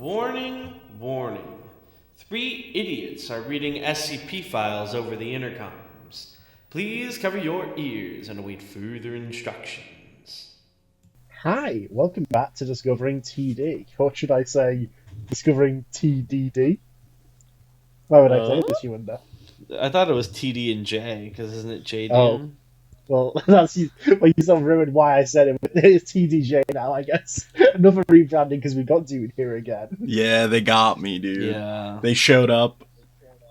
Warning, warning. Three idiots are reading SCP files over the intercoms. Please cover your ears and await further instructions. Hi, welcome back to Discovering TD. Or should I say, Discovering TDD? Why would I say this, you wonder? I thought it was TD and J, because isn't it J Dune? Oh, well, you sort of ruined why I said it. It's TDJ now, I guess. Another rebranding because we got Dune here again. Yeah, they got me, dude. Yeah. They showed up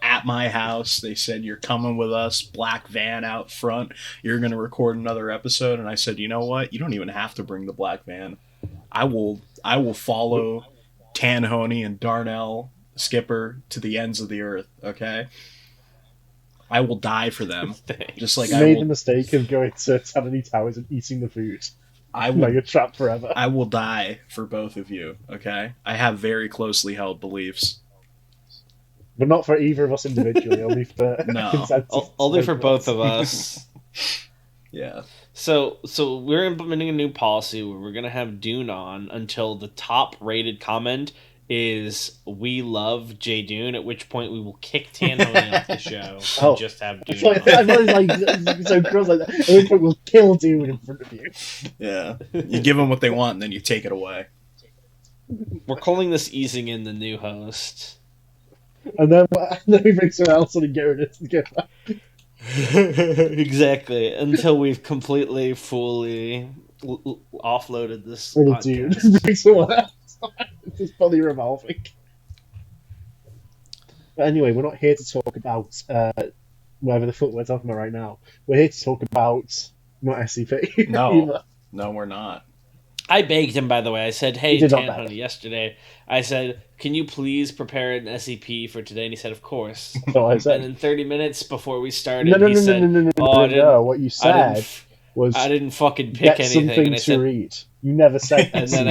at my house. They said, "You're coming with us, black van out front. You're going to record another episode." And I said, "You know what? You don't even have to bring the black van. I will follow Tanhoney and Darnell Skipper to the ends of the earth, okay? I will die for them." Just like You made the mistake of going to Tanhoney Towers and eating the food. Now you're trapped forever. I will die for both of you, okay? I have very closely held beliefs. But not for either of us individually, only for consensus. Only for both of us. Yeah. So we're implementing a new policy where we're going to have Dune on until the top rated comment is "We love J Dune," at which point we will kick Tanhoney off the show and just have Dune on. I thought it was like so gross like that. At which point we'll kill Dune in front of you. Yeah. You give them what they want and then you take it away. We're calling this easing in the new host. And then we bring someone else on and get rid of it. Exactly. Until we've completely, fully offloaded this Dude, podcast. bring someone else. It's just fully revolving. But anyway, we're not here to talk about whatever the fuck we're talking about right now. We're here to talk about not SCP. No, we're not. I begged him, by the way. I said, "Hey, did not Tanhoney, yesterday, I said, can you please prepare an SCP for today?" And he said, "Of course." That's all I said. And then 30 minutes before we started, No. said, No. What you said was, I didn't fucking get pick anything. something And I to said, read. You never said. and then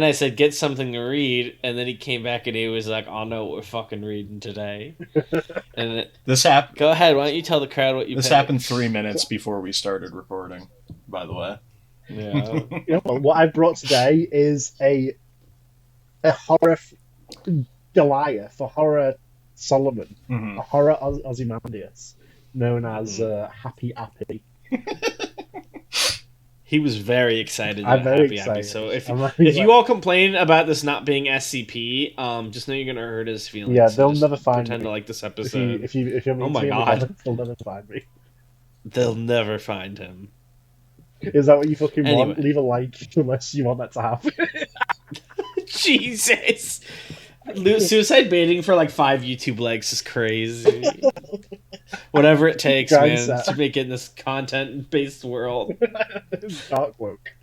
I said, "Get something to read." And then he came back and he was like, "Oh no, we're fucking reading today." And This happened. Go ahead. Why don't you tell the crowd what you? This picked? happened 3 minutes before we started recording. By the way. Yeah. What I brought today is a horror Goliath, a horror Solomon, a horror Ozymandias, known as Happy Appy. He was very excited. I'm very Happy. excited. So if you all complain about this not being SCP, just know you're gonna hurt his feelings. Yeah, So they'll just never find pretend me. to like this episode. If you're mean Oh my to me, God. they'll never find me. They'll never find him. Is that what you fucking Anyway. want? Leave a like unless you want that to happen. Jesus. Suicide baiting for like 5 YouTube likes is crazy. Whatever it takes, Guys, man, to make it in this content-based world. Dark woke.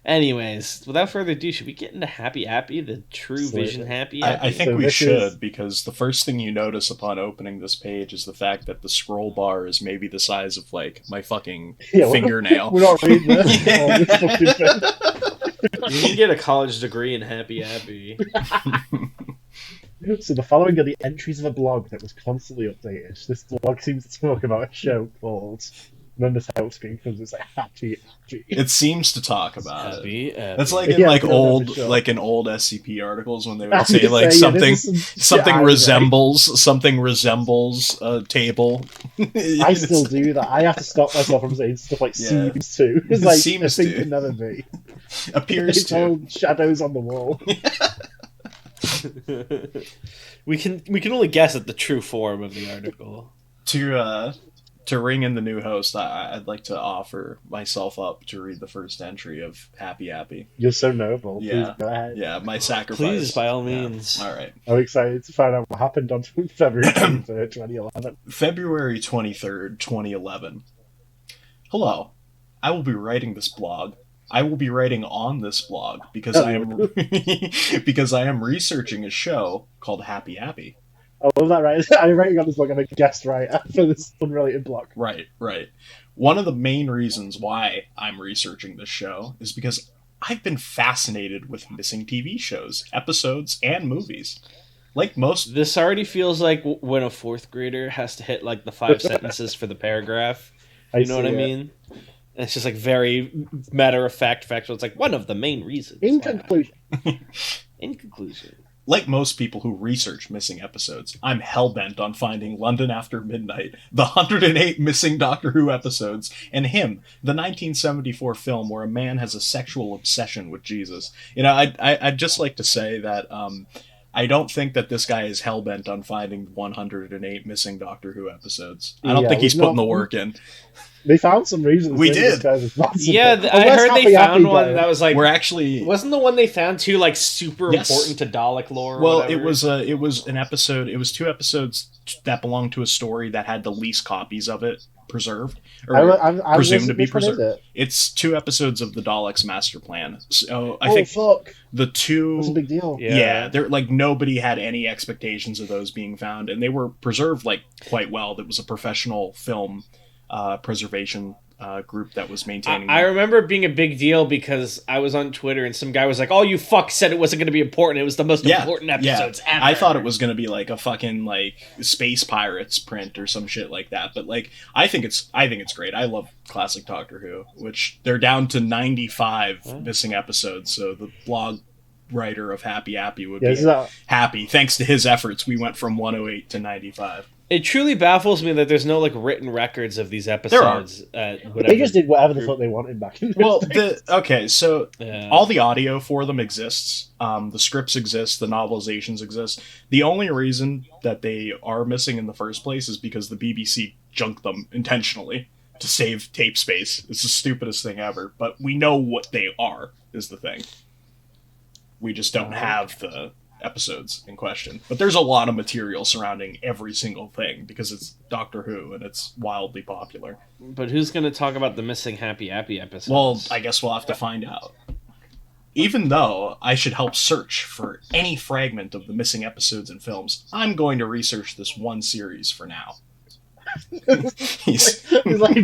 Anyways, without further ado, should we get into Happy Appy, the true Vision Happy Appy? I think So we this should, is- because the first thing you notice upon opening this page is the fact that the scroll bar is maybe the size of, like, my fucking fingernail. We're not reading this. Oh, this fucking thing. You can get a college degree in Happy Appy. So the following are the entries of a blog that was constantly updated. This blog seems to talk about a show called... And then the title screen comes and it's like Happy Appy. It seems to talk about it. Happy Appy. That's like in Yeah, like we don't have old a show. like in old SCP articles when they I would say was like saying, something this is some shit I read. resembles a table. I still do that. I have to stop myself from saying stuff like Yeah. seems to. It's like Seems a thing to. can never be. appears It's to. all shadows on the wall. We can only guess at the true form of the article. To ring in the new host, I'd like to offer myself up to read the first entry of Happy Appy. You're so noble. Yeah. Please go ahead. Yeah, my sacrifice. Please, by all Yeah. means. All right. I'm excited to find out what happened on February 23rd, 2011. February 23rd, 2011. Hello. I will be writing this blog. I will be writing on this blog because I am because I am researching a show called Happy Appy. I love that, right? I'm writing on this blog. I'm a guest writer for this unrelated blog. Right. One of the main reasons why I'm researching this show is because I've been fascinated with missing TV shows, episodes, and movies. Like most... This already feels like when a 4th grader has to hit like the 5 sentences for the paragraph. You know what I mean? And it's just like very matter of fact, factual. It's like one of the main reasons. In conclusion. In conclusion. Like most people who research missing episodes, I'm hellbent on finding London After Midnight, the 108 missing Doctor Who episodes, and Him, the 1974 film where a man has a sexual obsession with Jesus. You know, I'd just like to say that I don't think that this guy is hellbent on finding 108 missing Doctor Who episodes. I don't think he's putting the work in. They found some reasons. We did. Yeah, I heard they found one that was like. We're actually wasn't the one they found too like super important to Dalek lore. Well, it was an episode. It was 2 episodes that belonged to a story that had the least copies of it preserved, or presumed to be preserved. It's 2 episodes of the Daleks' master plan. So I think the 2. That's a big deal. Yeah, they're like nobody had any expectations of those being found, and they were preserved like quite well. That was a professional film preservation group that was maintaining I remember it being a big deal because I was on Twitter and some guy was like, "Oh, you fuck said it wasn't going to be important. It was the most important episodes ever." I thought it was going to be like a fucking like Space Pirates print or some shit like that. But like, I think it's great. I love classic Doctor Who, which they're down to 95 missing episodes. So the blog writer of Happy Appy would be happy. Thanks to his efforts, we went from 108 to 95. It truly baffles me that there's no like written records of these episodes. They just did whatever the fuck they wanted back in the so all the audio for them exists. The scripts exist. The novelizations exist. The only reason that they are missing in the first place is because the BBC junked them intentionally to save tape space. It's the stupidest thing ever. But we know what they are, is the thing. We just don't have the episodes in question. But there's a lot of material surrounding every single thing because it's Doctor Who and it's wildly popular. But who's going to talk about the missing Happy Appy episodes? Well, I guess we'll have to find out. Even though I should help search for any fragment of the missing episodes and films, I'm going to research this one series for now. He's like,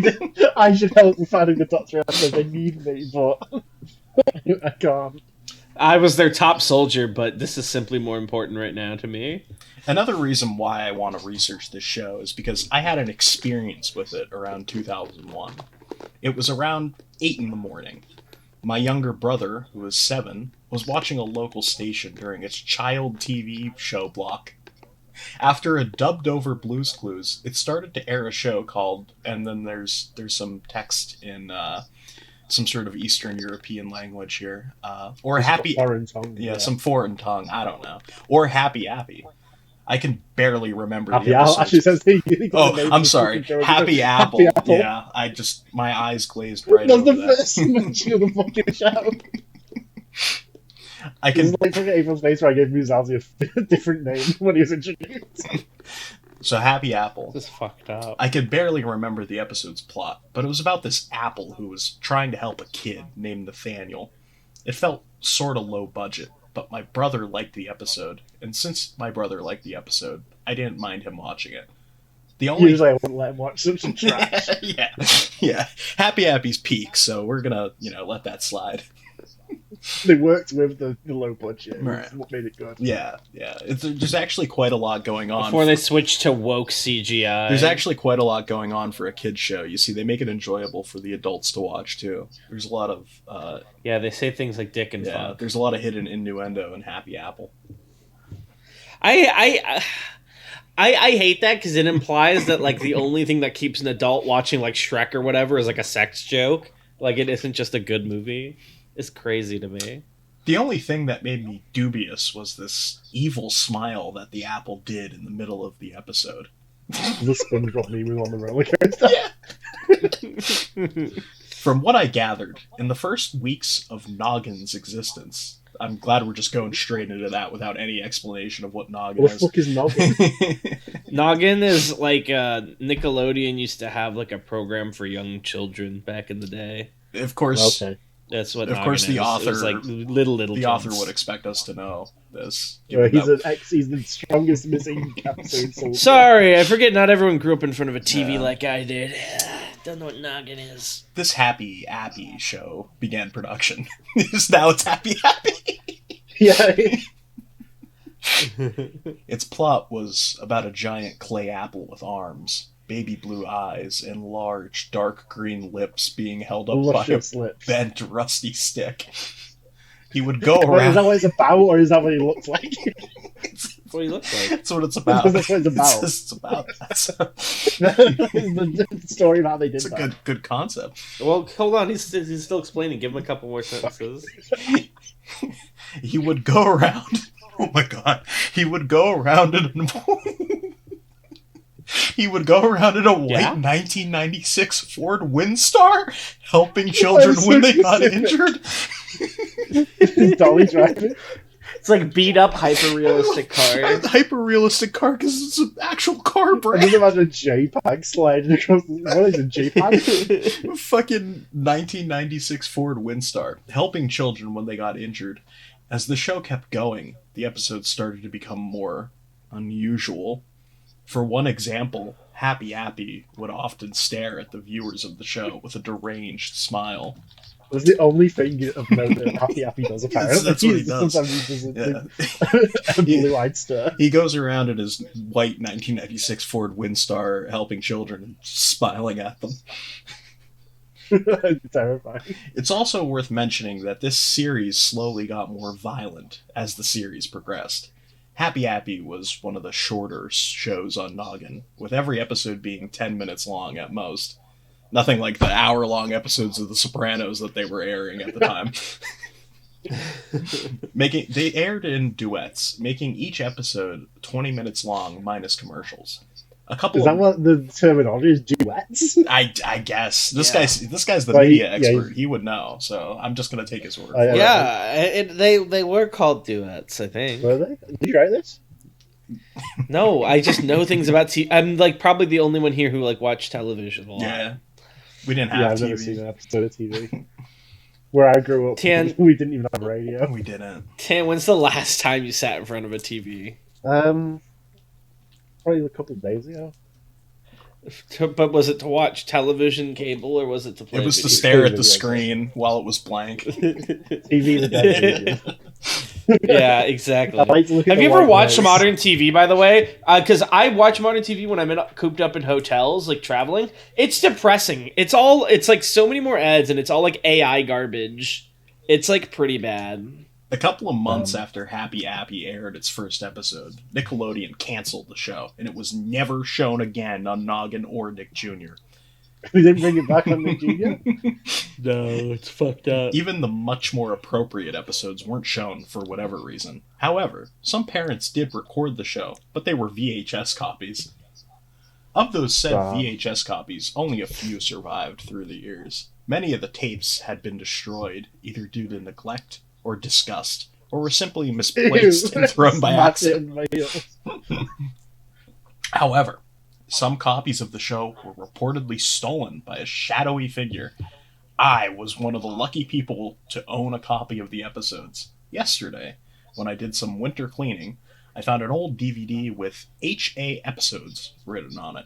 I should help with finding the Doctor episodes. They need me, but I can't. I was their top soldier, but this is simply more important right now to me. Another reason why I want to research this show is because I had an experience with it around 2001. It was around 8 in the morning. My younger brother, who was 7, was watching a local station during its child TV show block. After a dubbed-over Blue's Clues, it started to air a show called, and then there's some text in some sort of Eastern European language here, or it's Happy foreign tongue. Yeah, some foreign tongue. I don't know. Or Happy Appy. I can barely remember Happy the episode. Actually says I'm sorry. Happy Apple. Happy Apple. Yeah, my eyes glazed right That's over the first mention of the fucking show. I can like from April's face where I gave Musazi a different name when he was introduced. So Happy Apple. This is fucked up. I could barely remember the episode's plot, but it was about this apple who was trying to help a kid named Nathaniel. It felt sort of low budget, but my brother liked the episode, and since my brother liked the episode, I didn't mind him watching it. Usually I wouldn't let him watch such trash. yeah. Happy Appy's peak, so we're gonna, let that slide. They worked with the low budget. Right. That's what made it good. Yeah. There's actually quite a lot going on. Before they switched to woke CGI. There's actually quite a lot going on for a kid's show. You see, they make it enjoyable for the adults to watch, too. There's a lot of... yeah, they say things like dick and fuck. There's a lot of hidden innuendo in Happy Apple. I hate that because it implies that, like, the only thing that keeps an adult watching, like, Shrek or whatever is, like, a sex joke. Like, it isn't just a good movie. It's crazy to me. The only thing that made me dubious was this evil smile that the apple did in the middle of the episode. The SpongeBob meme was on the roller coaster. Yeah. From what I gathered, in the first weeks of Noggin's existence, I'm glad we're just going straight into that without any explanation of what Noggin is. What the fuck is Noggin? Noggin is like Nickelodeon used to have like a program for young children back in the day. Of course. Okay. That's what. Of course, the author, it was like little. The kids. Author would expect us to know this. He's the strongest missing episode. Sorry, I forget. Not everyone grew up in front of a TV like I did. Don't know what Noggin is. This Happy Appy show began production. Now it's Happy Appy. Yeah. Its plot was about a giant clay apple with arms baby blue eyes and large, dark green lips being held up Luscious by a lips. bent, rusty stick. He would go Wait, around... is that what it's about, or is that what he looks like? That's what he looks like. That's what it's about. That's what it's about. It's about that. The story of how they did It's a that. good concept. Well, hold on. He's still explaining. Give him a couple more sentences. He would go around... Oh my god. He would go around in... He would go around in a white 1996 Ford Windstar, helping children when they got injured. Is Dolly driving? It's like beat up, hyper realistic car. Hyper realistic car because it's an actual car I brand. just imagine a JPEG sliding across. What is a JPEG? Fucking 1996 Ford Windstar, helping children when they got injured. As the show kept going, the episodes started to become more unusual. For one example, Happy Appy would often stare at the viewers of the show with a deranged smile. That's the only thing of note that Happy does, apparently. That's what he does. Sometimes he does Yeah. a blue-eyed stare. He goes around in his white 1996 Ford Windstar helping children and smiling at them. Terrifying. It's also worth mentioning that this series slowly got more violent as the series progressed. Happy Appy was one of the shorter shows on Noggin, with every episode being 10 minutes long at most. Nothing like the hour-long episodes of The Sopranos that they were airing at the time. They aired in duets, making each episode 20 minutes long minus commercials. Is that what the terminology is? Duets? I guess this guy's the Well, media yeah, expert. He would know, so I'm just gonna take his word. Oh, yeah. They were called duets, I think. Were they? Did you write this? No, I just know things about TV. I'm like probably the only one here who like watched television a lot. Yeah, we didn't have Yeah, I've TV. never seen an episode of TV. Where I grew up, we didn't even have radio. We didn't. Tan, when's the last time you sat in front of a TV? Probably a couple of days ago. But was it to watch television, cable, or was it to play? It was to video stare at the Video screen while it was blank. TV the dead. Yeah, exactly. I like to look at Have the you ever white watched noise. modern TV, by the way? Because I watch modern TV when I'm cooped up in hotels, like traveling. It's depressing. It's like so many more ads, and it's all like AI garbage. It's like pretty bad. A couple of months after Happy Appy aired its first episode, Nickelodeon canceled the show, and it was never shown again on Noggin or Nick Jr. We didn't bring it back on the junior. No, it's fucked up. Even the much more appropriate episodes weren't shown for whatever reason. However, some parents did record the show, but they were VHS copies. Of those said VHS copies, only a few survived through the years. Many of the tapes had been destroyed, either due to neglect or disgust, or were simply misplaced and thrown by accident. However, some copies of the show were reportedly stolen by a shadowy figure. I was one of the lucky people to own a copy of the episodes. Yesterday, when I did some winter cleaning, I found an old DVD with HA episodes written on it.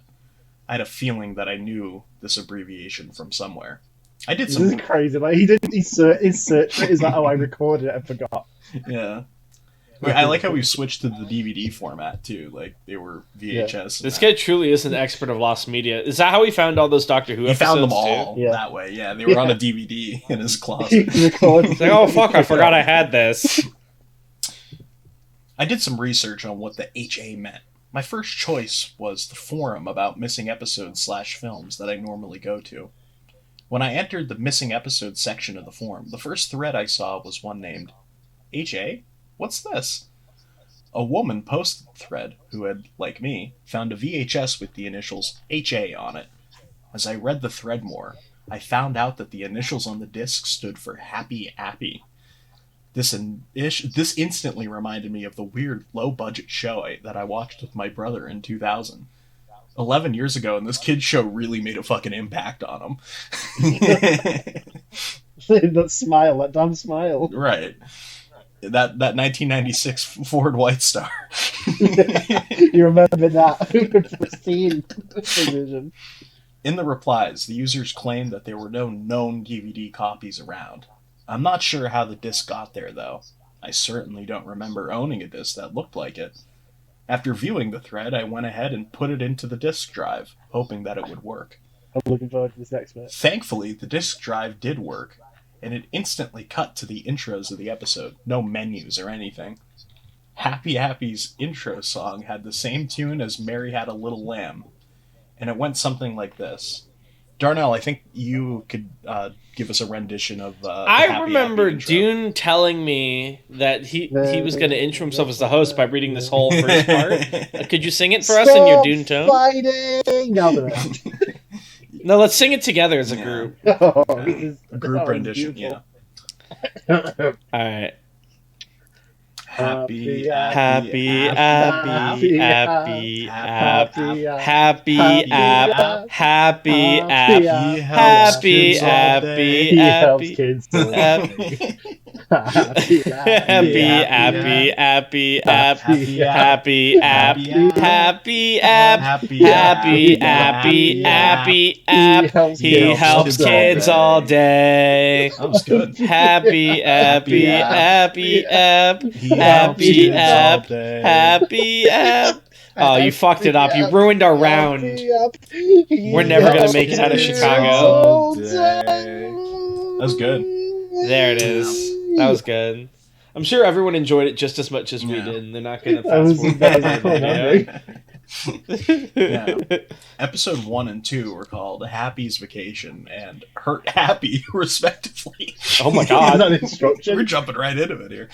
I had a feeling that I knew this abbreviation from somewhere. I did some... This is crazy. Like, he didn't insert it. Is that how I recorded it and forgot? Yeah. I like how we've switched to the DVD format, too. Like, they were VHS. Yeah. This guy truly is an expert of lost media. Is that how he found all those Doctor Who He episodes, found them all Yeah. that way, yeah. They were on a DVD in his He closet. recorded It's like, oh, fuck, I forgot I had this. I did some research on what the HA meant. My first choice was the forum about missing episodes/films that I normally go to. When I entered the missing episodes section of the forum, the first thread I saw was one named HA? What's this? A woman posted the thread who had, like me, found a VHS with the initials HA on it. As I read the thread more, I found out that the initials on the disc stood for Happy Appy. This instantly reminded me of the weird low-budget show that I watched with my brother in 2000. 11 years ago, and this kid's show really made a fucking impact on him. that smile, that damn smile. Right. That 1996 Ford Windstar. You remember that? Pristine position. In the replies, the users claimed that there were no known DVD copies around. I'm not sure how the disc got there, though. I certainly don't remember owning a disc that looked like it. After viewing the thread, I went ahead and put it into the disk drive, hoping that it would work. I'm looking forward to this next bit. Thankfully, the disk drive did work, and it instantly cut to the intros of the episode. No menus or anything. Happy Happy's intro song had the same tune as Mary Had a Little Lamb, and it went something like this. Darnell, I think you could give us a rendition of I remember Dune telling me that he was going to intro himself as the host by reading this whole first part. Could you sing it for us in your Dune tone? Fighting! No, let's sing it together as a group. Group rendition, yeah. All right. Happy, happy, happy, happy, happy, happy, happy, happy, happy, happy, happy, kids. happy, happy, happy, happy, happy, happy, happy, happy, happy, he helps kids all day. That was good. Happy, happy, happy, happy, happy. Oh, you fucked it up. You ruined our round. We're never gonna make it out of Chicago. That was good. There it is. That was good. I'm sure everyone enjoyed it just as much as we did, and they're not going to fast forward. Yeah. Episode 1 and 2 were called Happy's Vacation and Hurt Happy, respectively. Oh my god. We're jumping right into it here.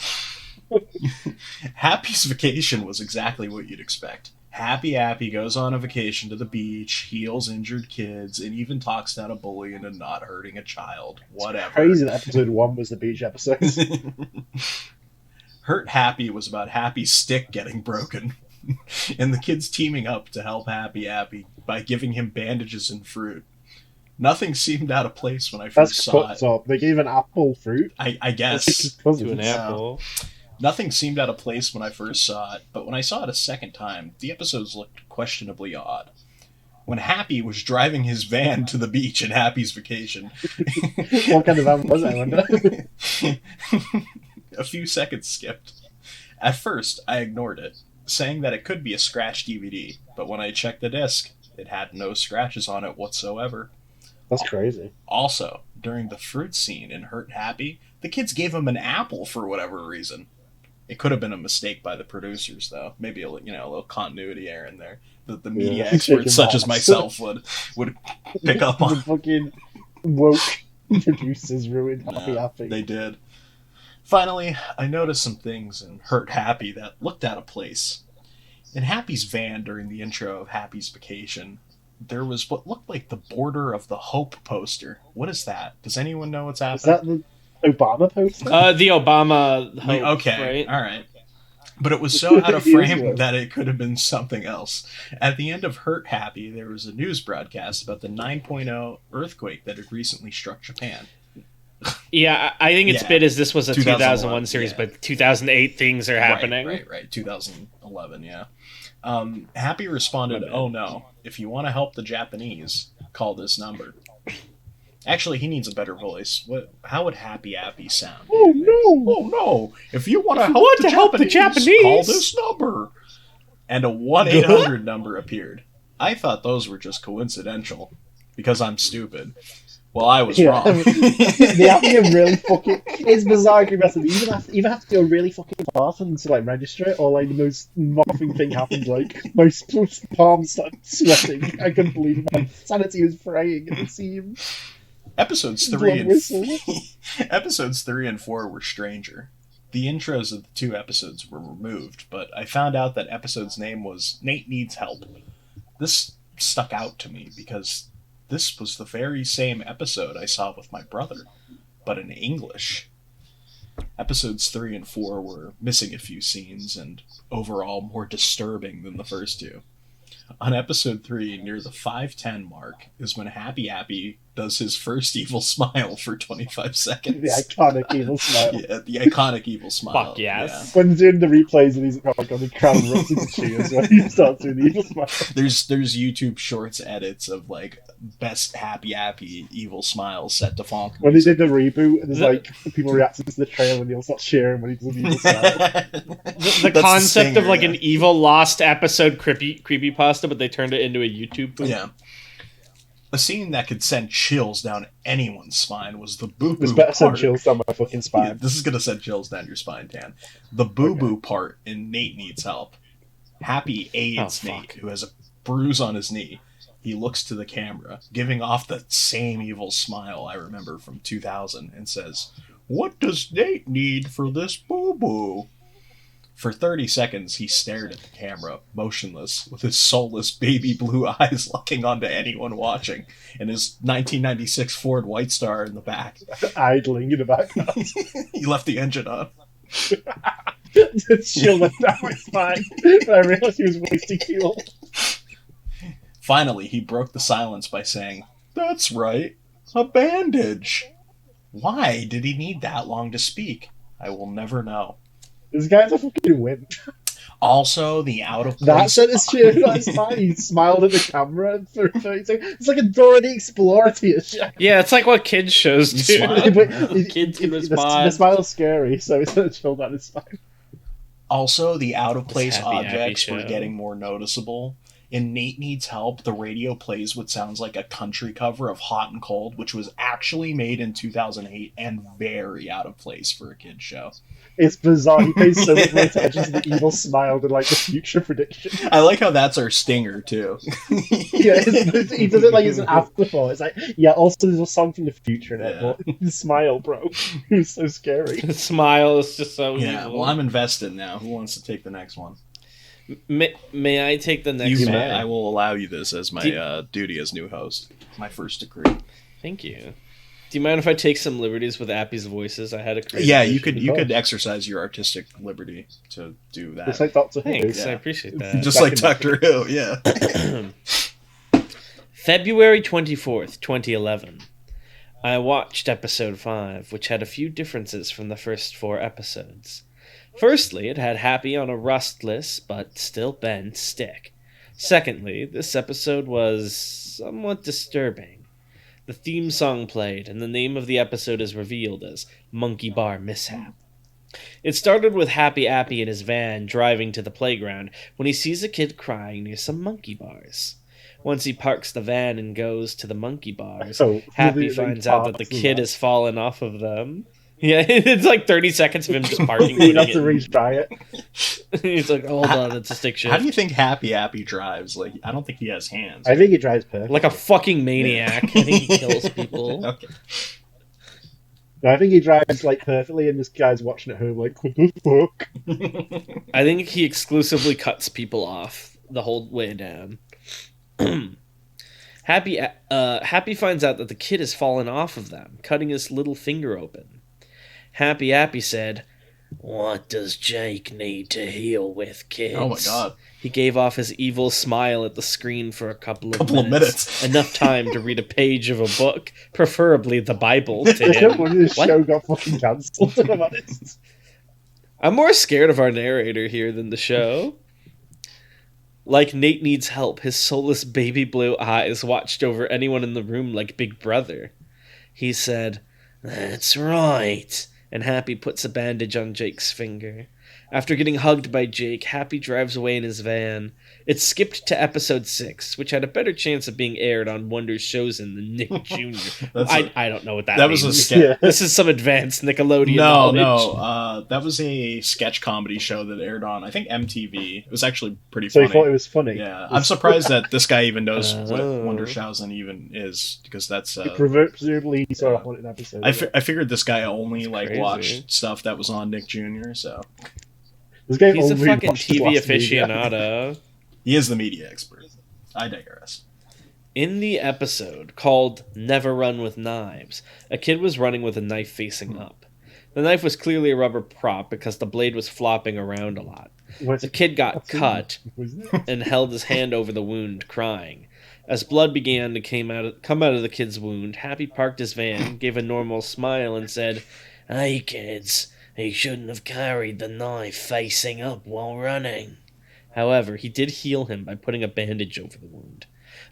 Happy's Vacation was exactly what you'd expect. Happy goes on a vacation to the beach, heals injured kids, and even talks down a bully into not hurting a child. Whatever. It's crazy that episode 1 was the beach episode. Hurt Happy was about Happy's stick getting broken, and the kids teaming up to help Happy by giving him bandages and fruit. Nothing seemed out of place when I first saw it. Up. They gave an apple fruit. I guess. To an apple. Nothing seemed out of place when I first saw it, but when I saw it a second time, the episodes looked questionably odd. When Happy was driving his van to the beach in Happy's Vacation... What kind of van was it, I wonder? A few seconds skipped. At first, I ignored it, saying that it could be a scratch DVD, but when I checked the disc, it had no scratches on it whatsoever. That's crazy. Also, during the fruit scene in Hurt Happy, the kids gave him an apple for whatever reason. It could have been a mistake by the producers, though. Maybe a little continuity error in there that the media experts such as myself would pick up on. The fucking woke producers ruined Happy. They did. Finally, I noticed some things in Hurt Happy that looked out of place. In Happy's van during the intro of Happy's Vacation, there was what looked like the border of the Hope poster. What is that? Does anyone know what's happening? Is that the Obama poster? The Obama Hope, okay, right? All right. But it was so out of frame that it could have been something else. At the end of Hurt Happy, there was a news broadcast about the 9.0 earthquake that had recently struck Japan. Yeah, I think its bit is this was a 2001 series, but 2008 things are happening. Right. 2011, yeah. Happy responded, "Oh no, if you want to help the Japanese, call this number." Actually, he needs a better voice. How would Happy sound? Oh no! Oh no! If you want to help the Japanese, call this number. And a 1-800 number appeared. I thought those were just coincidental, because I'm stupid. Well, I was wrong. They have to go really fucking... It's bizarre. You either have to go really fucking fast and to like register it, or like the most morphing thing happens. Like my palms start sweating. I couldn't believe it. My sanity was fraying at the seam. Episodes 3 and 4 were stranger. The intros of the 2 episodes were removed, but I found out that episode's name was Nate Needs Help. This stuck out to me because this was the very same episode I saw with my brother, but in English. Episodes 3 and 4 were missing a few scenes and overall more disturbing than the first 2. On episode 3, near the 5:10 mark, is when Happy Appy does his first evil smile for 25 seconds. The iconic evil smile. Yeah, the iconic evil smile. Fuck yes. When doing the replays and he's like on the crowd erupts into cheers when he starts doing the evil smile. There's YouTube Shorts edits of like best Happy Appy evil smiles set to funk. When they did the reboot, there's like people reacting to the trailer and he'll start cheering when he does the evil smile. The concept of like an evil lost episode creepypasta, but they turned it into a YouTube boom. Yeah. A scene that could send chills down anyone's spine was the boo-boo This better send part. chills down my fucking spine. Yeah, this is going to send chills down your spine, Dan. The boo-boo part in Nate Needs Help. Happy aids Nate, who has a bruise on his knee. He looks to the camera, giving off the same evil smile I remember from 2000, and says, "What does Nate need for this boo-boo?" For 30 seconds, he stared at the camera, motionless, with his soulless baby blue eyes looking onto anyone watching, and his 1996 Ford Windstar in the back. Idling in the background. He left the engine on. It's chilling down my spine. And I realized he was wasting fuel. Finally, he broke the silence by saying, "That's right, a bandage." Why did he need that long to speak? I will never know. This guy's a fucking wimp. Also, the out of place. That sentence cheered on his spine. He smiled at the camera for 30 seconds. It's like a Dora the Explorer to your shit. Yeah, it's like what kids shows do. Kids can respond. The smile's scary, so it's going to chill down his spine. Also, the out of place Happy objects were show. getting more noticeable. In Nate Needs Help, the radio plays what sounds like a country cover of Hot and Cold, which was actually made in 2008 and very out of place for a kid's show. It's bizarre. He pays so much more attention to the evil smile than like the future prediction. I like how that's our stinger, too. Yeah, he does it like it's an afterthought. It's like, yeah, also there's a song from the future in it, but the smile, bro. It was so scary. The smile is just so Yeah, evil. well, I'm invested now. Who wants to take the next one? May I take the next You one? may. I will allow you this as my duty as new host. My first decree. Thank you. Do you mind if I take some liberties with Appy's voices? I had a creative Yeah, vision. you could exercise your artistic liberty to do that. It's like Doctor Who. Thanks, Yeah. I appreciate that. Just like Doctor Who, yeah. February 24th, 2011. I watched episode 5, which had a few differences from the first 4 episodes. Firstly, it had Happy on a rustless, but still bent stick. Secondly, this episode was somewhat disturbing. The theme song played, and the name of the episode is revealed as Monkey Bar Mishap. It started with Happy Appy in his van driving to the playground when he sees a kid crying near some monkey bars. Once he parks the van and goes to the monkey bars, Happy finds out that the kid has fallen off of them. Yeah, it's like 30 seconds of him just parking. You have to retry it. He's like, hold on, it's a stick shift. How do you think Happy Appy drives? Like, I don't think he has hands. I think he drives perfect. Like a fucking maniac. I think he kills people. Okay. No, I think he drives like perfectly, and this guy's watching at home like, what the fuck? I think he exclusively cuts people off the whole way down. Happy finds out that the kid has fallen off of them, cutting his little finger open. Happy Appy said, "What does Jake need to heal with, kids?" Oh my god. He gave off his evil smile at the screen for a couple of minutes. Enough time to read a page of a book, preferably the Bible, to I don't him. wonder this What? show got fucking cancelled, if I'm honest. I'm more scared of our narrator here than the show. Like Nate Needs Help, his soulless baby blue eyes watched over anyone in the room like Big Brother. He said, "That's right." And Happy puts a bandage on Jake's finger. After getting hugged by Jake, Happy drives away in his van. It skipped to episode 6, which had a better chance of being aired on Wonder's Chosen than Nick Jr. I don't know what that means. was a sketch. Yeah. This is some advanced Nickelodeon No, knowledge. that was a sketch comedy show that aired on, I think, MTV. It was actually pretty So funny. he thought it was funny. Yeah, I'm surprised that this guy even knows what Oh. Wonder Shausen even is, because that's. Presumably he saw a haunted episode. I figured this guy only crazy. watched stuff that was on Nick Jr. So This game He's a only fucking watched his TV last media. aficionado. he is the media expert. I digress. In the episode called Never Run with Knives, a kid was running with a knife facing up. The knife was clearly a rubber prop because the blade was flopping around a lot. The kid got cut and held his hand over the wound, crying. As blood began to come out of the kid's wound, Happy parked his van, gave a normal smile, and said, "Hey, kids, he shouldn't have carried the knife facing up while running." However, he did heal him by putting a bandage over the wound.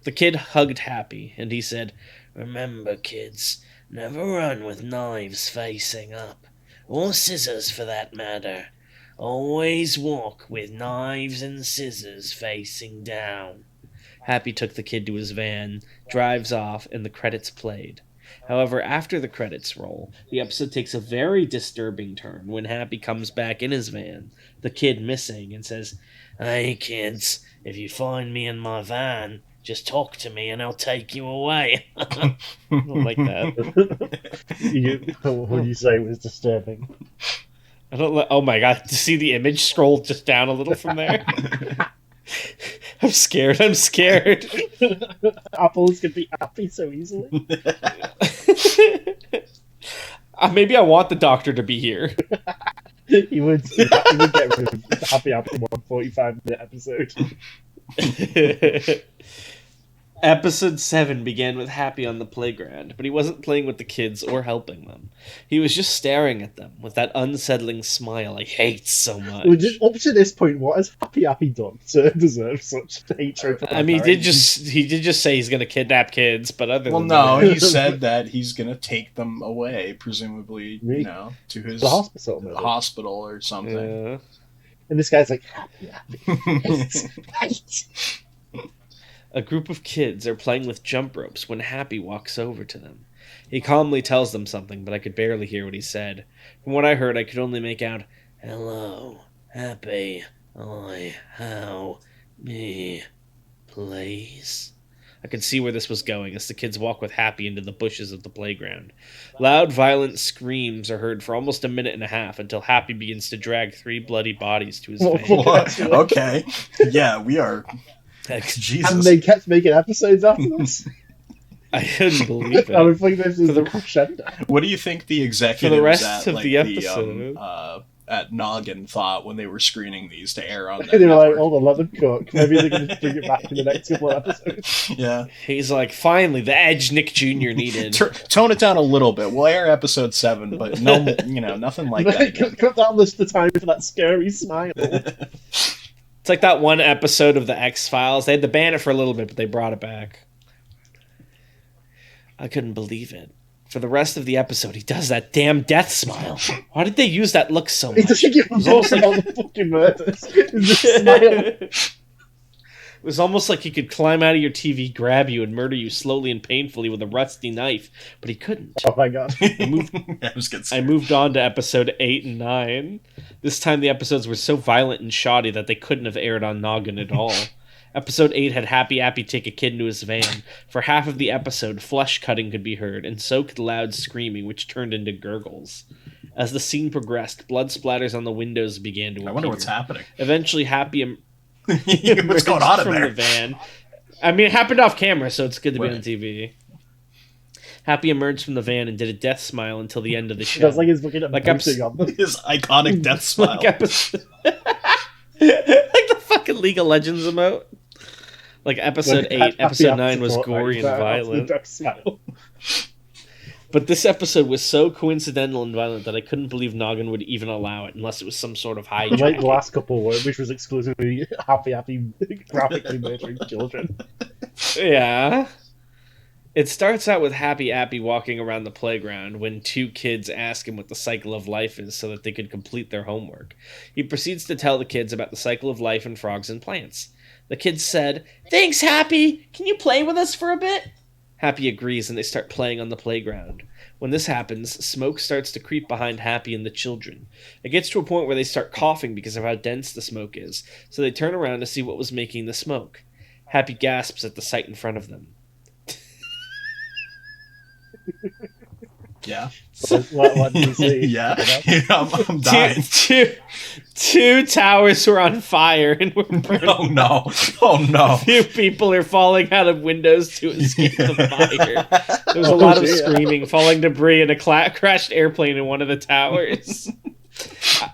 The kid hugged Happy, and he said, "Remember, kids, never run with knives facing up. Or scissors, for that matter. Always walk with knives and scissors facing down." Happy took the kid to his van, drives off, and the credits played. However, after the credits roll, the episode takes a very disturbing turn when Happy comes back in his van, the kid missing, and says, "Hey, kids, if you find me in my van, just talk to me and I'll take you away." I don't like that. What would you say was disturbing? I don't like. Oh my god! To see the image scroll just down a little from there. I'm scared. Apples can be happy so easily. Maybe I want the doctor to be here. He would get rid of Happy after one 45-minute episode. Episode 7 began with Happy on the playground, but he wasn't playing with the kids or helping them. He was just staring at them with that unsettling smile I hate so much. Up to this point, what has Happy done to deserve such hatred? I mean, he did just say he's going to kidnap kids, but other than no, that... he said that he's going to take them away, presumably, to his hospital or something. Yeah. And this guy's like, Happy. Hate. A group of kids are playing with jump ropes when Happy walks over to them. He calmly tells them something, but I could barely hear what he said. From what I heard, I could only make out, "Hello, Happy, how, me, please." I could see where this was going as the kids walk with Happy into the bushes of the playground. Loud, violent screams are heard for almost a minute and a half until Happy begins to drag 3 bloody bodies to his face. Okay. Yeah, we are... Jesus. And they kept making episodes after this. I couldn't believe it. I would think this is a crescendo. What do you think the executives for the rest of the episode at Noggin thought when they were screening these to air on? They were like, "Hold on, let them cook. Maybe they're going to bring it back in the next couple of episodes." Yeah, he's like, "Finally, the edge Nick Jr. needed." Tone it down a little bit. We'll air episode 7, but no, nothing like that. Cut down the time for that scary smile. It's like that one episode of the X-Files. They had to ban it for a little bit, but they brought it back. I couldn't believe it. For the rest of the episode, he does that damn death smile. Why did they use that look so much? He doesn't give a fuck about the fucking murders. It was almost like he could climb out of your TV, grab you, and murder you slowly and painfully with a rusty knife, but he couldn't. Oh my god. I moved on to episode 8 and 9. This time the episodes were so violent and shoddy that they couldn't have aired on Noggin at all. Episode 8 had Happy take a kid into his van. For half of the episode, flesh cutting could be heard, and so could loud screaming, which turned into gurgles. As the scene progressed, blood splatters on the windows began to appear. I wonder what's happening. Eventually, Happy what's going on in there? The van. I mean, it happened off camera, so it's good to be on TV. Happy emerged from the van and did a death smile until the end of the show. That's like he's looking at his iconic death smile. Like the fucking League of Legends emote. Like episode 8, episode 9 was gory and violent. But this episode was so coincidental and violent that I couldn't believe Noggin would even allow it unless it was some sort of hijack. Like the last couple, which was exclusively Happy graphically murdering children. Yeah. It starts out with Happy walking around the playground when 2 kids ask him what the cycle of life is so that they could complete their homework. He proceeds to tell the kids about the cycle of life in frogs and plants. The kids said, "Thanks, Happy! Can you play with us for a bit?" Happy agrees and they start playing on the playground. When this happens, smoke starts to creep behind Happy and the children. It gets to a point where they start coughing because of how dense the smoke is, so they turn around to see what was making the smoke. Happy gasps at the sight in front of them. Yeah. What do you see? Yeah. I'm dying. Two towers were on fire and were burning. Oh no. Oh no. A few people are falling out of windows to escape the fire. There was a lot of screaming, falling debris, and a crashed airplane in one of the towers.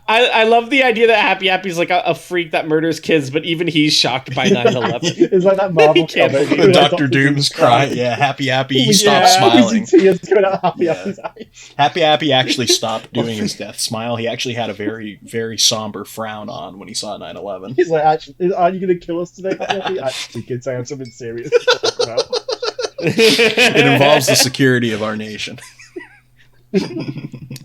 I love the idea that Happy Happy's like a freak that murders kids, but even he's shocked by 9/11. It's like that Marvel comic. The Dr. Doom's cry. Yeah, Happy Happy, he stopped smiling. Tears coming out of Happy Happy's eyes. Happy Happy actually stopped doing his death smile. He actually had a very, very somber frown on when he saw 9/11. He's like, actually, are you going to kill us today, Happy Happy? Actually, kids, I have something serious to talk about. It involves the security of our nation.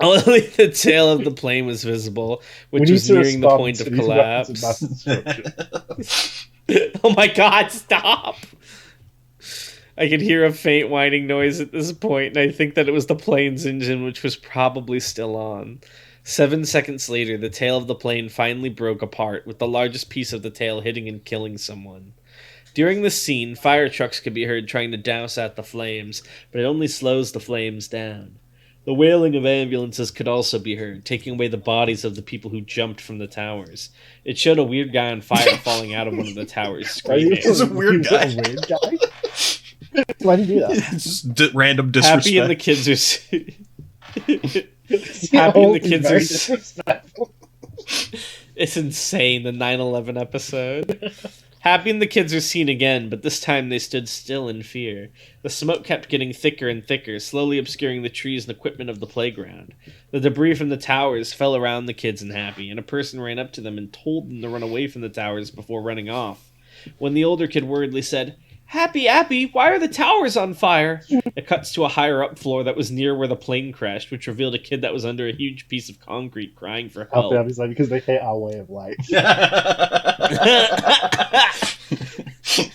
Only the tail of the plane was visible, which was nearing the point of collapse. Oh my god, stop! I could hear a faint whining noise at this point, and I think that it was the plane's engine, which was probably still on. 7 seconds later, the tail of the plane finally broke apart, with the largest piece of the tail hitting and killing someone. During this scene, fire trucks could be heard trying to douse out the flames, but it only slows the flames down. The wailing of ambulances could also be heard, taking away the bodies of the people who jumped from the towers. It showed a weird guy on fire falling out of one of the towers, screaming. It's a weird guy. A weird guy? Why did you do that? It's just random disrespect. Happy and the kids are... Happy and the kids are... Disrespectful. It's insane, the 9/11 episode. Happy and the kids are seen again, but this time they stood still in fear. The smoke kept getting thicker and thicker, slowly obscuring the trees and equipment of the playground. The debris from the towers fell around the kids and Happy, and a person ran up to them and told them to run away from the towers before running off. When the older kid worriedly said, "Happy, Happy, why are the towers on fire?" It cuts to a higher-up floor that was near where the plane crashed, which revealed a kid that was under a huge piece of concrete crying for help. Happy's like, because they hate our way of life.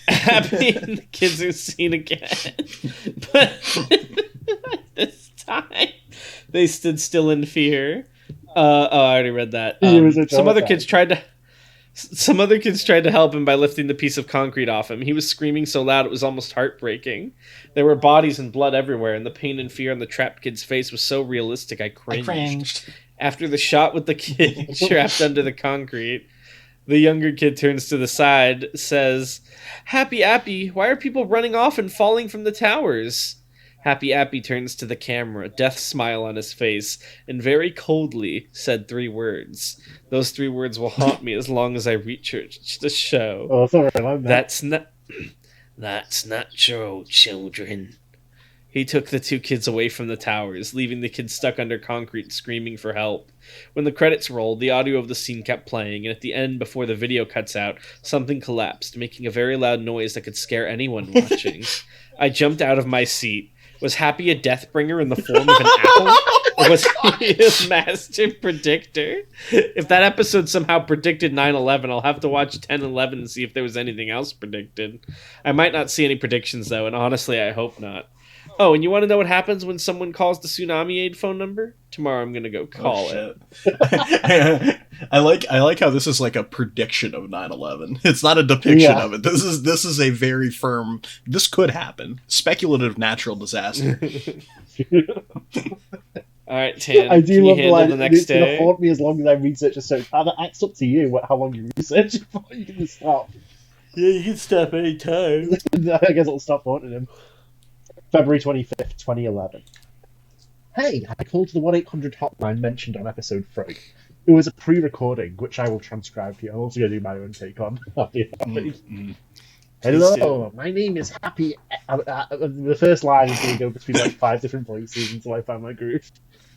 Happy and the kids are seen again. But this time, they stood still in fear. I already read that. Some other kids tried to help him by lifting the piece of concrete off him. He was screaming so loud it was almost heartbreaking. There were bodies and blood everywhere, and the pain and fear on the trapped kid's face was so realistic I cringed. After the shot with the kid trapped under the concrete, the younger kid turns to the side, says, "Happy, Happy, why are people running off and falling from the towers?" Happy Happy turns to the camera, death smile on his face, and very coldly said 3 words. Those 3 words will haunt me as long as I research the show. Oh, sorry, I'm That's not true, children. He took the 2 kids away from the towers, leaving the kids stuck under concrete screaming for help. When the credits rolled, the audio of the scene kept playing, and at the end, before the video cuts out, something collapsed, making a very loud noise that could scare anyone watching. I jumped out of my seat. Was Happy a Deathbringer in the form of an apple? Or was he a master predictor? If that episode somehow predicted 9/11, I'll have to watch 10/11 and see if there was anything else predicted. I might not see any predictions, though, and honestly, I hope not. Oh, and you want to know what happens when someone calls the tsunami aid phone number? Tomorrow I'm going to go call it. I like how this is like a prediction of 9/11. It's not a depiction of it. This is a very firm, this could happen. Speculative natural disaster. All right, Tan, I do love the line, the next day? It's going to haunt me as long as I research a search. It's up to you how long you research before you can stop. Yeah, you can stop any time. I guess it'll stop haunting him. February 25th, 2011. Hey, I called the 1-800 hotline mentioned on episode 3. It was a pre-recording, which I will transcribe here. I'm also going to do my own take on. Hello, my name is Happy. The first line is going to go between like 5 different voices until I find my groove.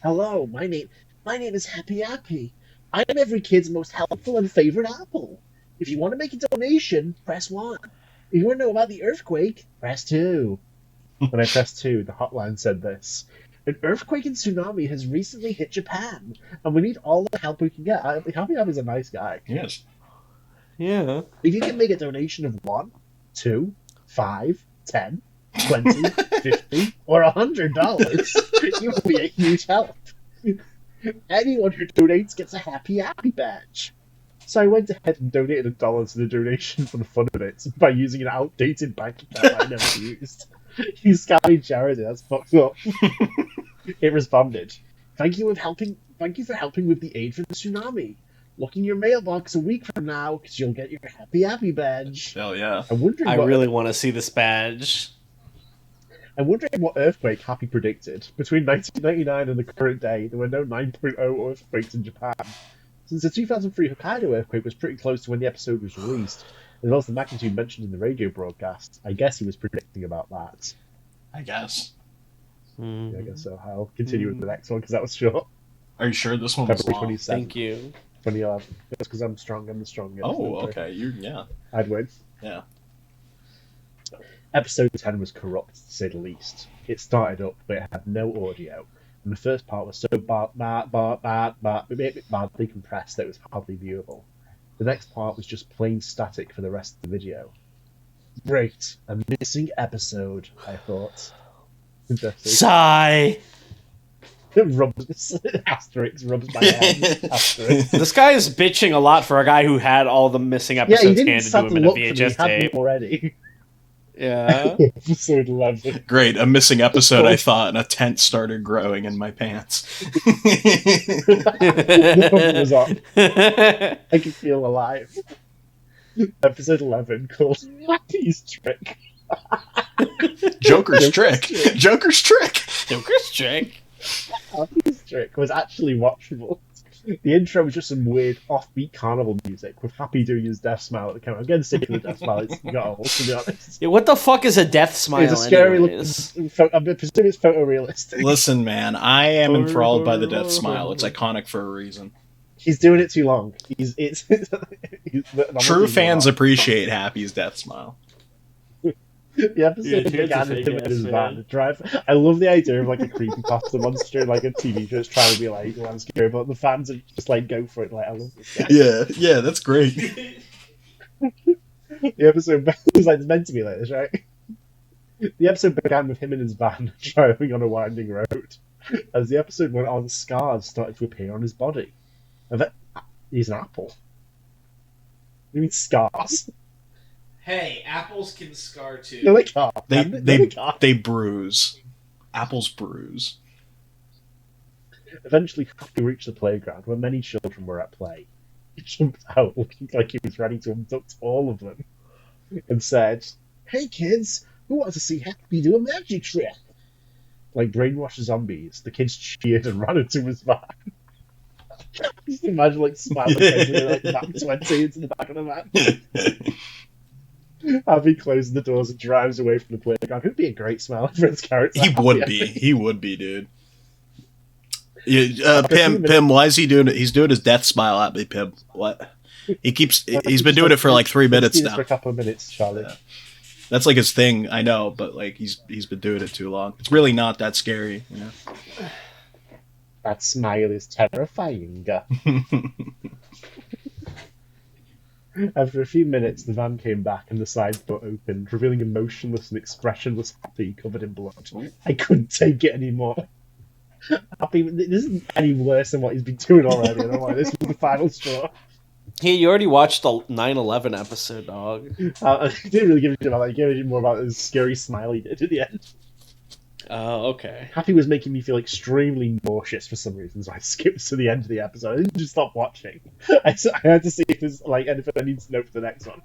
Hello, my name is Happy Happy. I'm every kid's most helpful and favorite apple. If you want to make a donation, press 1. If you want to know about the earthquake, press 2. When I pressed 2, the hotline said this. An earthquake and tsunami has recently hit Japan, and we need all the help we can get. Happy Happy's a nice guy. Yes. Yeah. If you can make a donation of 1, 2, 5, 10, 20, 50, or $100, you will be a huge help. Anyone who donates gets a Happy Happy badge. So I went ahead and donated $1 to the donation for the fun of it by using an outdated bank account I never used. You scammy charity, that's fucked up. It responded, Thank you for helping with the aid for the tsunami. Look in your mailbox a week from now, because you'll get your happy badge. Hell yeah. I really want to see this badge. I'm wondering what earthquake Happy predicted. Between 1999 and the current day, there were no 9.0 earthquakes in Japan. Since the 2003 Hokkaido earthquake was pretty close to when the episode was released, as well as the magnitude mentioned in the radio broadcast, I guess he was predicting about that. I guess. Yeah, I guess so. I'll continue with the next one, because that was short. Are you sure this one was February long? 27th, Thank you. 2011. That's because I'm strong. I'm the strongest. Oh, okay. Yeah. I'd win. Yeah. Episode 10 was corrupt, to say the least. It started up, but it had no audio, and the first part was so badly compressed that it was hardly viewable. The next part was just plain static for the rest of the video. Great, a missing episode, I thought. Interesting. Sigh! Asterix rubs my hands. Asterix. This guy is bitching a lot for a guy who had all the missing episodes handed to him in a VHS tape. Already. Yeah. Episode 11. Great, a missing episode, I thought, and a tent started growing in my pants. Was on. I can feel alive. Episode 11 called Happy's Trick. Joker's trick. Joker's trick. Joker's trick. Happy's Trick was actually watchable. The intro was just some weird offbeat carnival music with Happy doing his death smile at the camera. I'm getting sick of the death smile. It's got old, to be honest. Yeah, what the fuck is a death smile? It's a scary looking. I'm presuming it's photorealistic. Listen, man, I am enthralled by the death smile. It's iconic for a reason. He's doing it too long. True fans appreciate Happy's death smile. The episode began with him in his van. I love the idea of like a creepypasta monster, like a TV show, trying to be like, "Oh, I'm scared," but the fans are just like, "Go for it!" Like, I love this guy. Yeah, that's great. The episode was like, it's meant to be like this, right? The episode began with him in his van driving on a winding road. As the episode went on, scars started to appear on his body. He's an apple. What do you mean scars? Hey, apples can scar too. No, they can't. They bruise. Apples bruise. Eventually, Happy reached the playground where many children were at play. He jumped out looking like he was ready to abduct all of them and said, "Hey kids, who wants to see Happy do a magic trick?" Like brainwashed zombies, the kids cheered and ran into his van. Just imagine like smiling like back 20 into the back of the van. Happy closes the doors and drives away from the playground. It would be a great smile for his character. He would be, dude. Pim, why is he doing it? He's doing his death smile at me, Pim. What? He's been doing it for like 3 minutes now. For a couple of minutes, Charlie. Yeah. That's like his thing, I know, but like he's been doing it too long. It's really not that scary, you know. That smile is terrifying. After a few minutes, the van came back and the side door opened, revealing a motionless and expressionless Happy covered in blood. I couldn't take it anymore. Happy, this isn't any worse than what he's been doing already. I don't know why this was the final straw. Hey, you already watched the 9/11 episode, dog. I didn't really give a shit about that. I gave a shit more about the scary smile he did at the end. Oh, okay. Happy was making me feel extremely nauseous for some reason, so I skipped to the end of the episode. I didn't just stop watching. I had to see if there's like anything I need to know for the next one.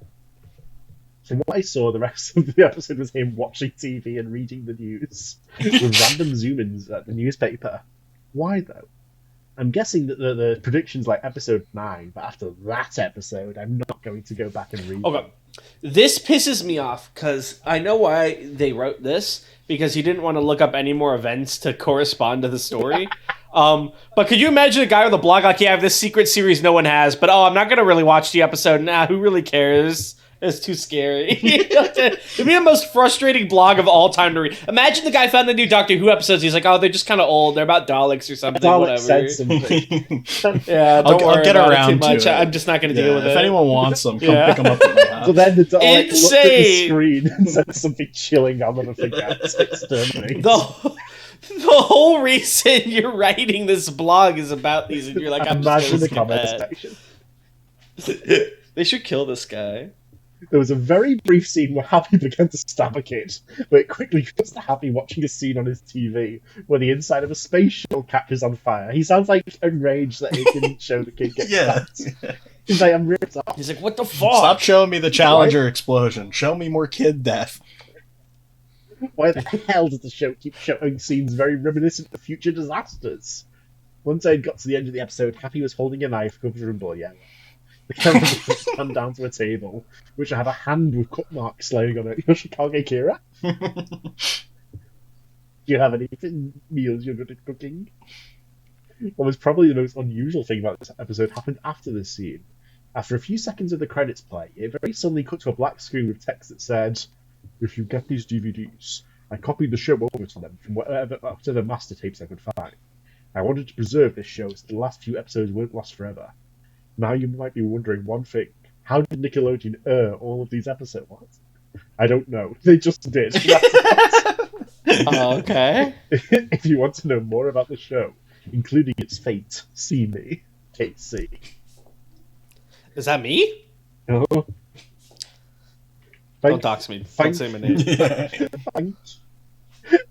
From what I saw, the rest of the episode was him watching TV and reading the news with random zoom-ins at the newspaper. Why though? I'm guessing that the prediction's like episode 9, but after that episode, I'm not going to go back and read. Okay. This pisses me off because I know why they wrote this, because he didn't want to look up any more events to correspond to the story. But could you imagine a guy with a blog like, "Yeah, I have this secret series no one has, but I'm not going to really watch the episode. Nah, who really cares? It's too scary." It'd be the most frustrating blog of all time to read. Imagine the guy found the new Doctor Who episodes. He's like, "Oh, they're just kind of old. They're about Daleks or something." Dalek whatever. said something. Yeah, don't worry I'll get about around it too much. to it. I'm just not going to deal with it. If anyone wants them, come pick them up at my house. So then the Dalek looked at the Insane! screen and said something chilling. I'll never forget. Exterminate. The whole reason you're writing this blog is about these, and you're like, "I'm Imagine just the going to comment skip section. that." They should kill this guy. There was a very brief scene where Happy began to stab a kid, but it quickly cuts to Happy watching a scene on his TV where the inside of a space shuttle catches on fire. He sounds like enraged that he didn't show the kid get stabbed. He's like, I'm ripped off. He's like, what the fuck? Stop showing me the Challenger explosion. Show me more kid death. Why the hell does the show keep showing scenes very reminiscent of future disasters? Once I had got to the end of the episode, Happy was holding a knife covered in blood. Yeah. The camera was panned down to a table, which had a hand with cut marks laying on it. Yoshikage Kira? Do you have any meals you're good at cooking? What was probably the most unusual thing about this episode happened after this scene. After a few seconds of the credits play, it very suddenly cut to a black screen with text that said, "If you get these DVDs, I copied the show over to them from whatever master tapes I could find. I wanted to preserve this show so the last few episodes weren't lost forever. Now you might be wondering one thing. How did Nickelodeon air all of these episodes? I don't know. They just did." Okay. If you want to know more about the show, including its fate, see me, KC. Is that me? Oh. Don't dox me. Don't say my name.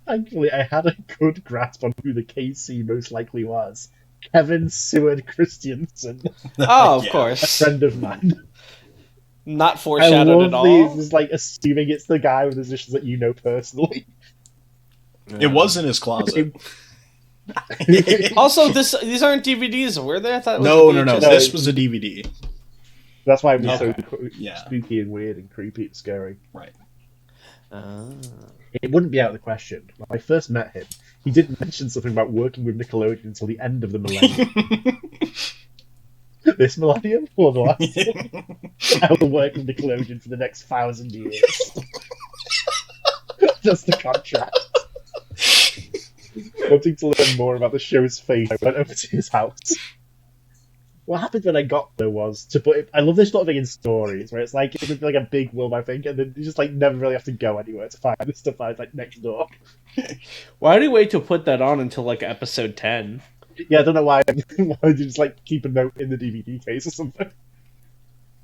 Thankfully, I had a good grasp on who the KC most likely was. Kevin Seward Christiansen. Oh, of A course. friend of mine. Not I foreshadowed at love all. these, just like assuming it's the guy with the issues that you know personally. It was in his closet. Also, these aren't DVDs, were they? I thought it was No. VHS. This was a DVD. That's why it was Okay. so Yeah. spooky and weird and creepy and scary. Right. It wouldn't be out of the question. When I first met him, he did mention something about working with Nickelodeon until the end of the millennium. This millennium? Or the last? I will work with Nickelodeon for the next 1,000 years. That's the contract. Wanting to learn more about the show's fate, I went over to his house. What happened when I got there was to put it. I love this sort of thing in stories where it's like it would be like a big world, I think, and then you just like never really have to go anywhere to find this stuff that's like next door. Why do you wait to put that on until like episode 10? Yeah, I don't know why. Why did you just like keep a note in the DVD case or something?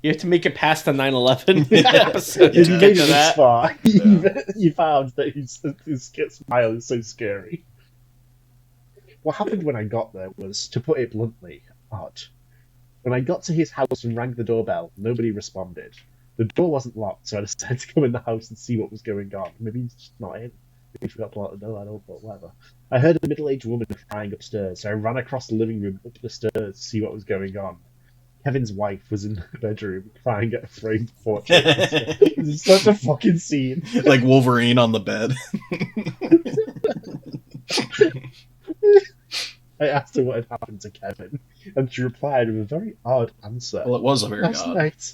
You have to make it past the 9/11 episode If to you get made to it this that. far, Yeah. you found that his smile is so scary. What happened when I got there was, to put it bluntly, odd. When I got to his house and rang the doorbell, nobody responded. The door wasn't locked, so I decided to go in the house and see what was going on. Maybe he's just not in. Maybe he forgot to lock the door, I don't know, whatever. I heard a middle-aged woman crying upstairs, so I ran across the living room up the stairs to see what was going on. Kevin's wife was in her bedroom crying at a framed portrait. It's such a fucking scene. Like Wolverine on the bed. I asked her what had happened to Kevin, and she replied with a very odd answer. Well, it was a very Last odd. night,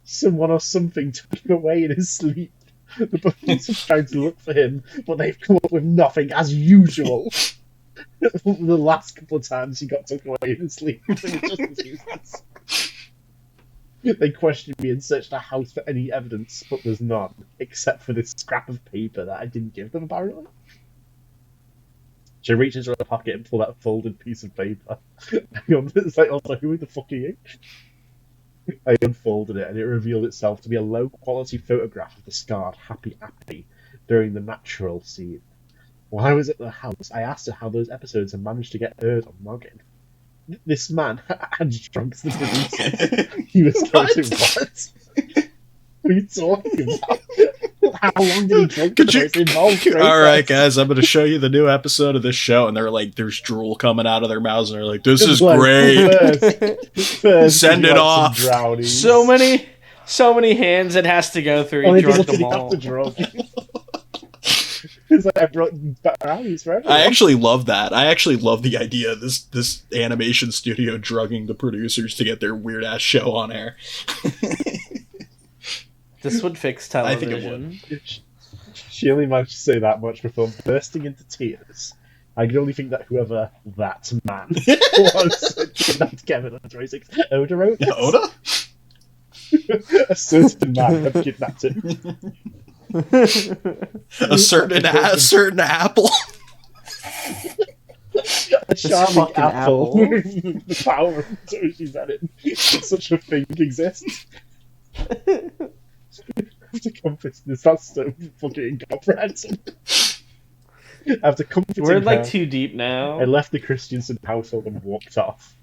someone or something took him away in his sleep. The police are trying to look for him, but they've come up with nothing, as usual. The last couple of times he got took away in his sleep, it was just as useless. They questioned me and searched the house for any evidence, but there's none, except for this scrap of paper that I didn't give them, apparently. She reached into her pocket and pulled out a folded piece of paper. It's like, also, who the fuck are you? I unfolded it, and it revealed itself to be a low-quality photograph of the scarred Happy Appy during the natural scene. While I was at the house, I asked her how those episodes had managed to get aired on Noggin. This man had drunk the producer. He was going to what? What are you talking about? How long did he drink Could you- the involved? All right, guys, I'm going to show you the new episode of this show, and they're like, there's drool coming out of their mouths, and they're like, this is great. First, Send would you it like off. some brownies? So many hands it has to go through. Only He drunk people them did have all. to drunk. It's like I brought brownies for everyone. I actually love that. I actually love the idea of this animation studio drugging the producers to get their weird ass show on air. This would fix I think television. it would. She only managed to say that much before bursting into tears. I can only think that whoever that man was kidnapped Kevin on 26. Oda wrote this? Oda? A certain man had kidnapped him. A certain apple. A charming fucking apple. apple. The power of she's had it. Such a thing exists. to comfort this. That's so fucking incomprehensible. After comforting We're like her, too deep now. I left the Christensen household and walked off.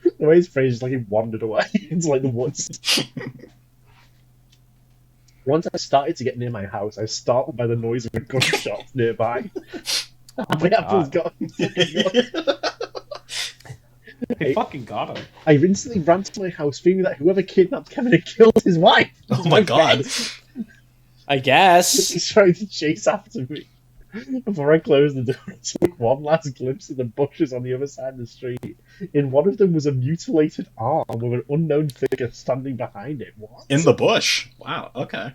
The way he's phrased is like he wandered away into like the woods. Once I started to get near my house, I was startled by the noise of a gunshot nearby. My apple's gone. They fucking got him. I instantly ran to my house, feeling that whoever kidnapped Kevin had killed his wife. Oh my god. I guess. He's trying to chase after me. Before I closed the door, I took one last glimpse of the bushes on the other side of the street. In one of them was a mutilated arm with an unknown figure standing behind it. What? In the bush. Wow, okay.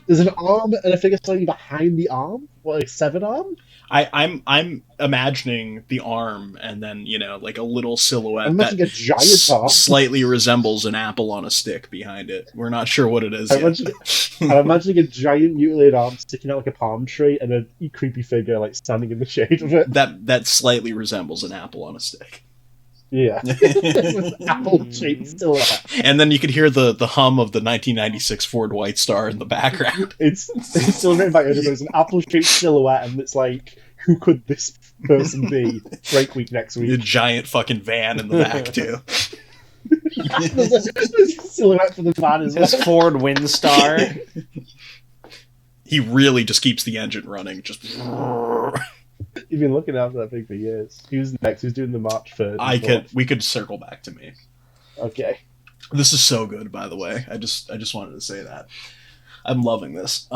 There's an arm and a figure standing behind the arm? What, like severed arm? I'm imagining the arm and then, you know, like a little silhouette I'm imagining a giant arm. slightly resembles an apple on a stick behind it. We're not sure what it is I'm yet. imagining a giant mutilated arm sticking out like a palm tree and a creepy figure like standing in the shade of it. That slightly resembles an apple on a stick. Yeah. With apple-shaped silhouette. And then you could hear the hum of the 1996 Ford Windstar in the background. It's still written by Oda, it's an apple-shaped silhouette, and it's like, who could this person be? Break week next A week. giant fucking van in the back, too. There's a silhouette for the van as well. His Ford Windstar. He really just keeps the engine running. Just. You've been looking after that thing for years. Who's next? Who's doing the march first? We could circle back to me. Okay. This is so good, by the way. I just wanted to say that. I'm loving this.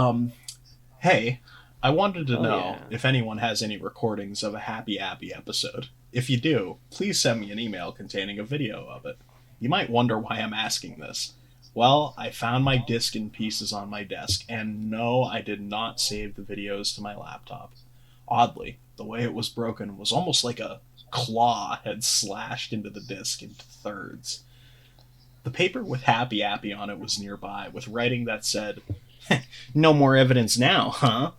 Hey, I wanted to know if anyone has any recordings of a Happy Appy episode. If you do, please send me an email containing a video of it. You might wonder why I'm asking this. Well, I found my disc in pieces on my desk, and no, I did not save the videos to my laptop. Oddly, the way it was broken was almost like a claw had slashed into the disc into thirds. The paper with Happy Appy on it was nearby, with writing that said, "No more evidence now, huh?"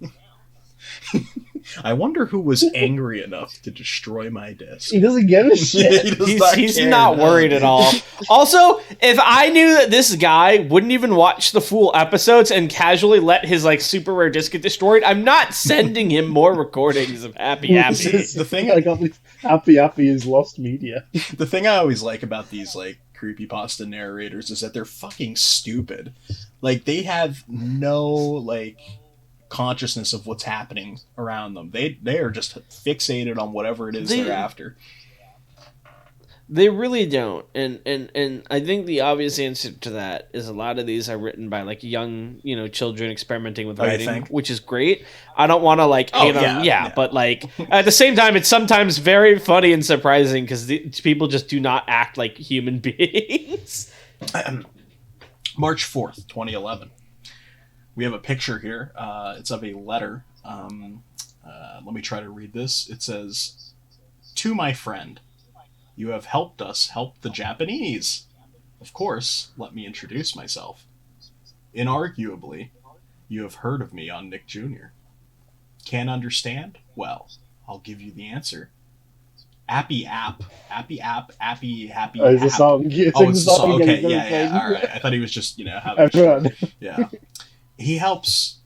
I wonder who was angry enough to destroy my disc. He doesn't give a shit. He's not worried at all. Also, if I knew that this guy wouldn't even watch the full episodes and casually let his like super rare disc get destroyed, I'm not sending him more recordings of Happy Appy. The thing I got with Happy Appy is lost media. The thing I always like about these like creepypasta narrators is that they're fucking stupid. Like they have no like consciousness of what's happening around them. They are just fixated on whatever it is they're after. They really don't, and I think the obvious answer to that is a lot of these are written by like young, children experimenting with writing, which is great. I don't want to like hate on, but like at the same time, it's sometimes very funny and surprising because people just do not act like human beings. March 4th, 2011. We have a picture here. It's of a letter. Let me try to read this. It says, "To my friend, you have helped us help the Japanese. Of course, let me introduce myself. Inarguably, you have heard of me on Nick Jr. Can't understand? Well, I'll give you the answer. Appy app. Appy app. Appy happy app." Oh, it's a song. It's a song. Okay, yeah. All right. I thought he was just, having yeah. He helps...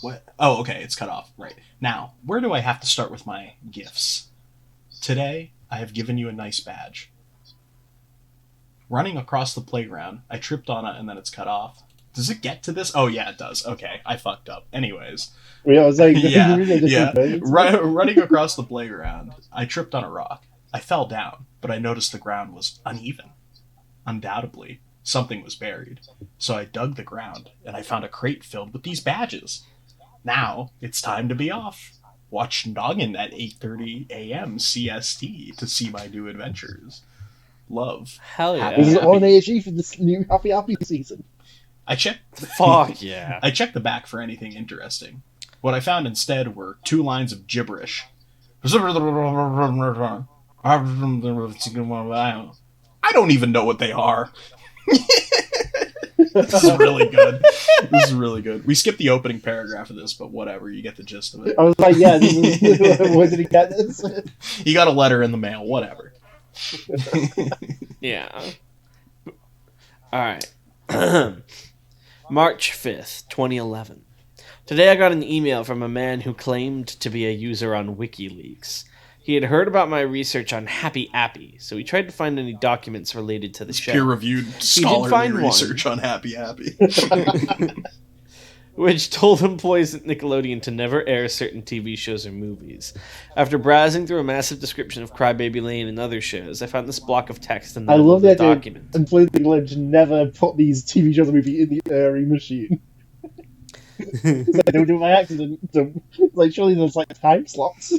What? Oh, okay, it's cut off. Right. Now, where do I have to start with my gifts? Today, I have given you a nice badge. Running across the playground, I tripped on it and then it's cut off. Does it get to this? Oh, yeah, it does. Okay, I fucked up. Anyways. Yeah, I was like... yeah. Running across the playground, I tripped on a rock. I fell down, but I noticed the ground was uneven. Undoubtedly, something was buried. So I dug the ground, and I found a crate filled with these badges. Now, it's time to be off. Watch Noggin at 8:30 a.m. CST to see my new adventures. Love. Hell yeah. This is on AHE for this new Happy Appy season. I checked... Fuck yeah. I checked the back for anything interesting. What I found instead were 2 lines of gibberish. I don't even know what they are. This is really good. We skipped the opening paragraph of this, but whatever, you get the gist of it. I was like, yeah, where did he get this? He got a letter in the mail, whatever. Yeah. Alright. March 5th, 2011. Today I got an email from a man who claimed to be a user on WikiLeaks. He had heard about my research on Happy Appy, so he tried to find any documents related to the show. Peer-reviewed scholarly research on Happy Appy. Which told employees at Nickelodeon to never air certain TV shows or movies. After browsing through a massive description of Crybaby Lane and other shows, I found this block of text in the middle of the document. Employees at Nickelodeon should never put these TV shows or movies in the airing machine. It's like, don't do it by accident. It's like, surely there's like time slots.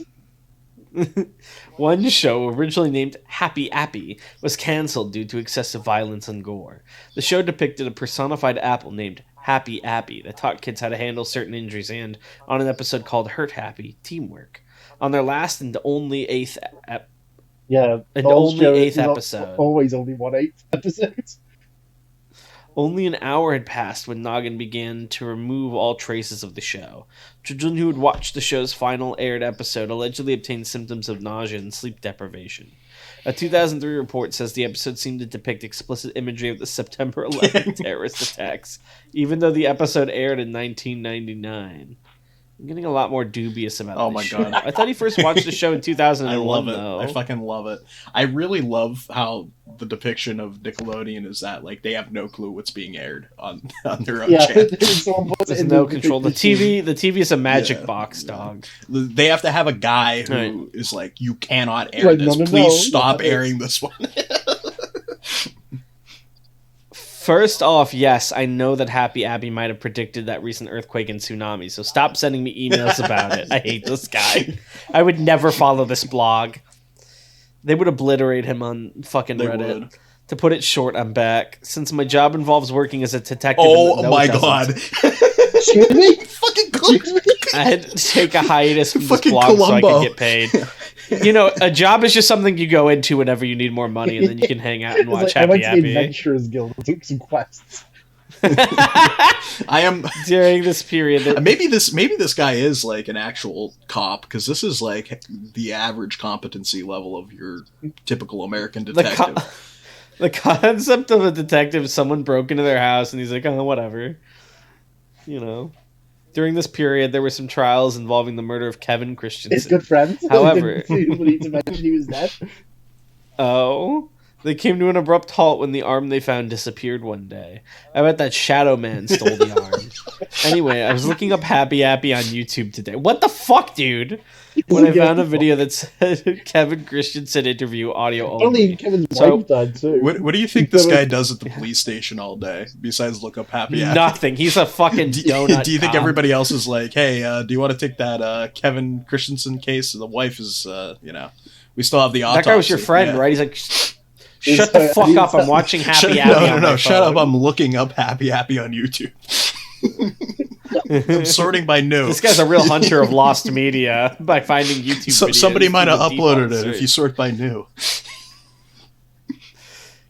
One show, originally named Happy Appy, was cancelled due to excessive violence and gore. The show depicted a personified apple named Happy Appy that taught kids how to handle certain injuries, and on an episode called Hurt Happy, Teamwork. On their last and only eighth episode. Always only 1/8 episode. Only an hour had passed when Noggin began to remove all traces of the show. Children who had watched the show's final aired episode allegedly obtained symptoms of nausea and sleep deprivation. A 2003 report says the episode seemed to depict explicit imagery of the September 11th terrorist attacks, even though the episode aired in 1999. I'm getting a lot more dubious about this show. I thought he first watched the show in 2001, I love it. though. I fucking love it. I really love how the depiction of Nickelodeon is that, like, they have no clue what's being aired on their own channel. There's no control. The TV is a magic box, dog. They have to have a guy who is like, you cannot air this. Please stop airing this one. First off, yes, I know that Happy Appy might have predicted that recent earthquake and tsunami, so stop sending me emails about it. I hate this guy. I would never follow this blog. They would obliterate him on fucking Reddit. To put it short, I'm back. Since my job involves working as a detective... Oh my god. Excuse me? Fucking Columbo. I had to take a hiatus from this blog so I could get paid. You know, a job is just something you go into whenever you need more money, and then you can hang out and watch Happy Appy. I went to the Adventurers Guild and took some quests. I am during this period. Maybe this guy is like an actual cop, because this is like the average competency level of your typical American detective. The concept of a detective, someone broke into their house and he's like, oh, whatever. You know. During this period, there were some trials involving the murder of Kevin Christensen. His good friend. However, need to mention he was dead. Oh, they came to an abrupt halt when the arm they found disappeared one day. I bet that Shadow Man stole the arm. Anyway, I was looking up Happy Appy on YouTube today. What the fuck, dude? When I found a video that said Kevin Christensen interview audio only. Only Kevin's wife died too. What do you think this guy does at the police station all day besides look up Happy Appy? Nothing. He's a fucking donut. Do you think everybody else is like, hey, do you want to take that Kevin Christensen case? The wife is, we still have the autopsy. That guy was your friend, right? He's like, shut the fuck up. I'm watching Happy Appy. No, shut up. I'm looking up Happy Appy on YouTube. I'm sorting by new. This guy's a real hunter of lost media by finding YouTube videos. Somebody might have uploaded it if you sort by new.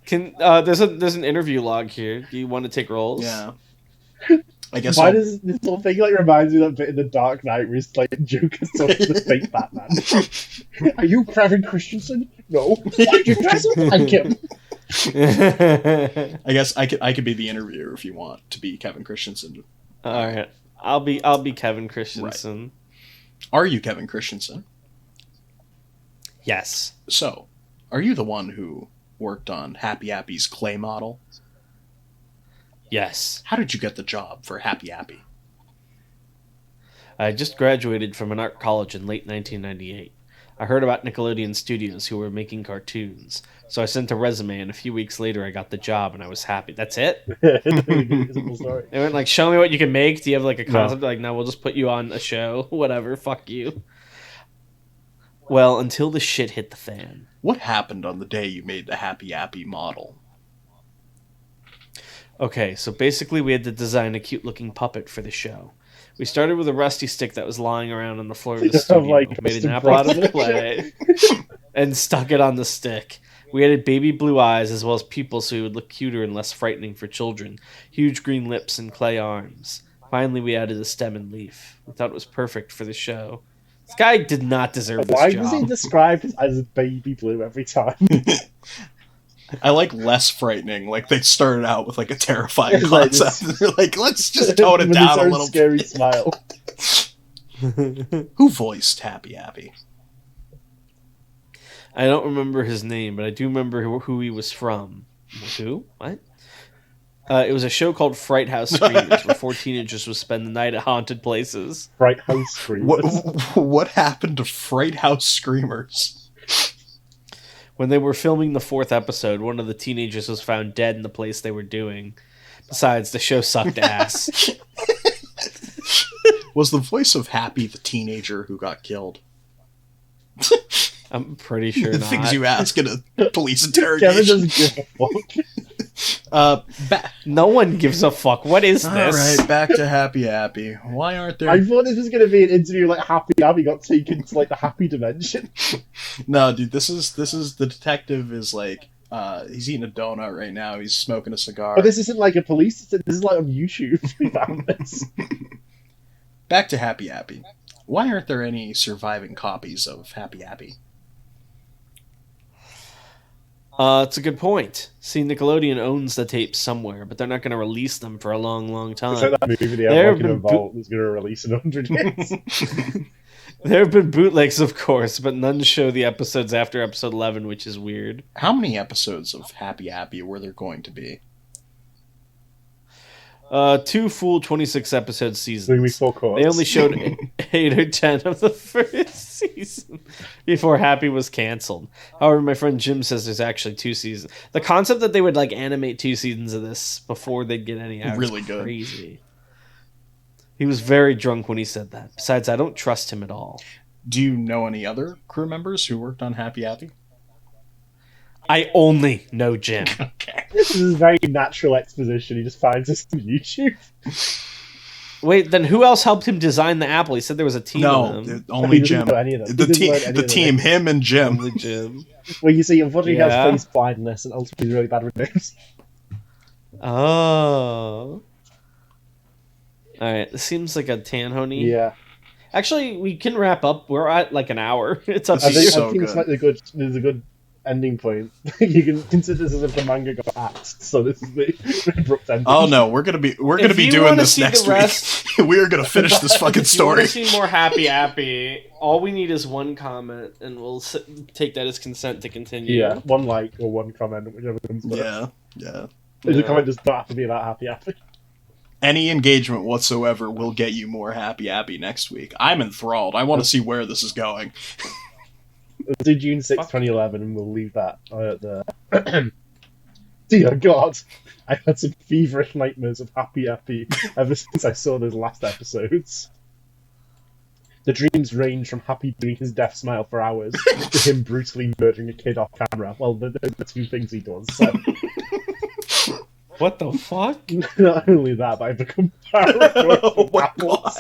There's an interview log here. Do you want to take roles? Yeah. I guess. Why does this whole thing reminds me of that bit in The Dark Knight where it's like Joker's sort of the fake Batman? Are you Kevin Christensen? No. Why'd you dress up like him? I guess I could be the interviewer if you want to be Kevin Christensen. All right, I'll be Kevin Christensen. Right. Are you Kevin Christensen? Yes. So, are you the one who worked on Happy Appy's clay model? Yes. How did you get the job for Happy Appy? I just graduated from an art college in late 1998. I heard about Nickelodeon Studios who were making cartoons, so I sent a resume, and a few weeks later I got the job, and I was happy. That's it? They went like, show me what you can make. Do you have like a concept? No. Like, no, we'll just put you on a show. Whatever, fuck you. Well, until the shit hit the fan. What happened on the day you made the Happy Appy model? Okay, so basically we had to design a cute-looking puppet for the show. We started with a rusty stick that was lying around on the floor of the studio, made an apple out of clay, and stuck it on the stick. We added baby blue eyes as well as pupils so he would look cuter and less frightening for children, huge green lips and clay arms. Finally, we added a stem and leaf. We thought it was perfect for the show. This guy did not deserve this job. Why was he described as baby blue every time? I like less frightening. Like they started out with like a terrifying concept. And they're like, let's just tone it down a little. Scary smile. Who voiced Happy Happy? I don't remember his name, but I do remember who he was from. Who? What? It was a show called Fright House Screamers, where 4 teenagers would spend the night at haunted places. Fright House Screamers. What happened to Fright House Screamers? When they were filming the 4th episode, one of the teenagers was found dead in the place they were doing. Besides, the show sucked ass. Was the voice of Happy the teenager who got killed? I'm pretty sure The not. things you ask in a police interrogation. Kevin doesn't give a fuck. No one gives a fuck. What is this? Alright, back to Happy Happy. Why aren't there... I thought this was going to be an interview like Happy Happy got taken to like the happy dimension. No, dude, this is the detective is like, he's eating a donut right now. He's smoking a cigar. But this isn't like a police. This is like on YouTube. We found this. Back to Happy Happy. Why aren't there any surviving copies of Happy Happy? It's a good point. See, Nickelodeon owns the tapes somewhere, but they're not going to release them for a long, long time. It's like that movie they have like in a vault that's going to release in 100 years. There have been bootlegs, of course, but none show the episodes after episode 11, which is weird. How many episodes of Happy Happy were there going to be? 2 full 26 episode seasons. They only showed 8 or 10 of the first season before Happy was canceled. However, my friend Jim says there's actually 2 seasons. The concept that they would like animate 2 seasons of this before they'd get any out really is good. Crazy. He was very drunk when he said that. Besides, I don't trust him at all. Do you know any other crew members who worked on Happy Happy? I only know Jim. Okay. This is very natural exposition. He just finds this on YouTube. Wait, then who else helped him design the apple? He said there was a team of them. Only Jim. The team, him and Jim. Only Jim. Well, you see, unfortunately, he has face blindness and ultimately he's really bad with names. Oh. Alright, this seems like a tan honey. Yeah. Actually, we can wrap up. We're at like an hour. It's up to I think good. it's like there's a good ending point. You can consider this as if the manga got axed. So this is the abrupt ending. Oh no, we're gonna be doing this next week. We are gonna finish this fucking story. If you want to see more Happy, all we need is one comment, and we'll take that as consent to continue. Yeah, one like or one comment, whichever comes first. Yeah. The comment does not have to be about Happy. Any engagement whatsoever will get you more Happy next week. I'm enthralled. I want to see where this is going. Let's do June 6, 2011, and we'll leave that at the... Dear God, I've had some feverish nightmares of Happy ever since I saw those last episodes. The dreams range from Happy doing his death smile for hours to him brutally murdering a kid off camera. Well, the 2 things he does, so... What the fuck? Not only that, but I've become paranoid. Oh my God.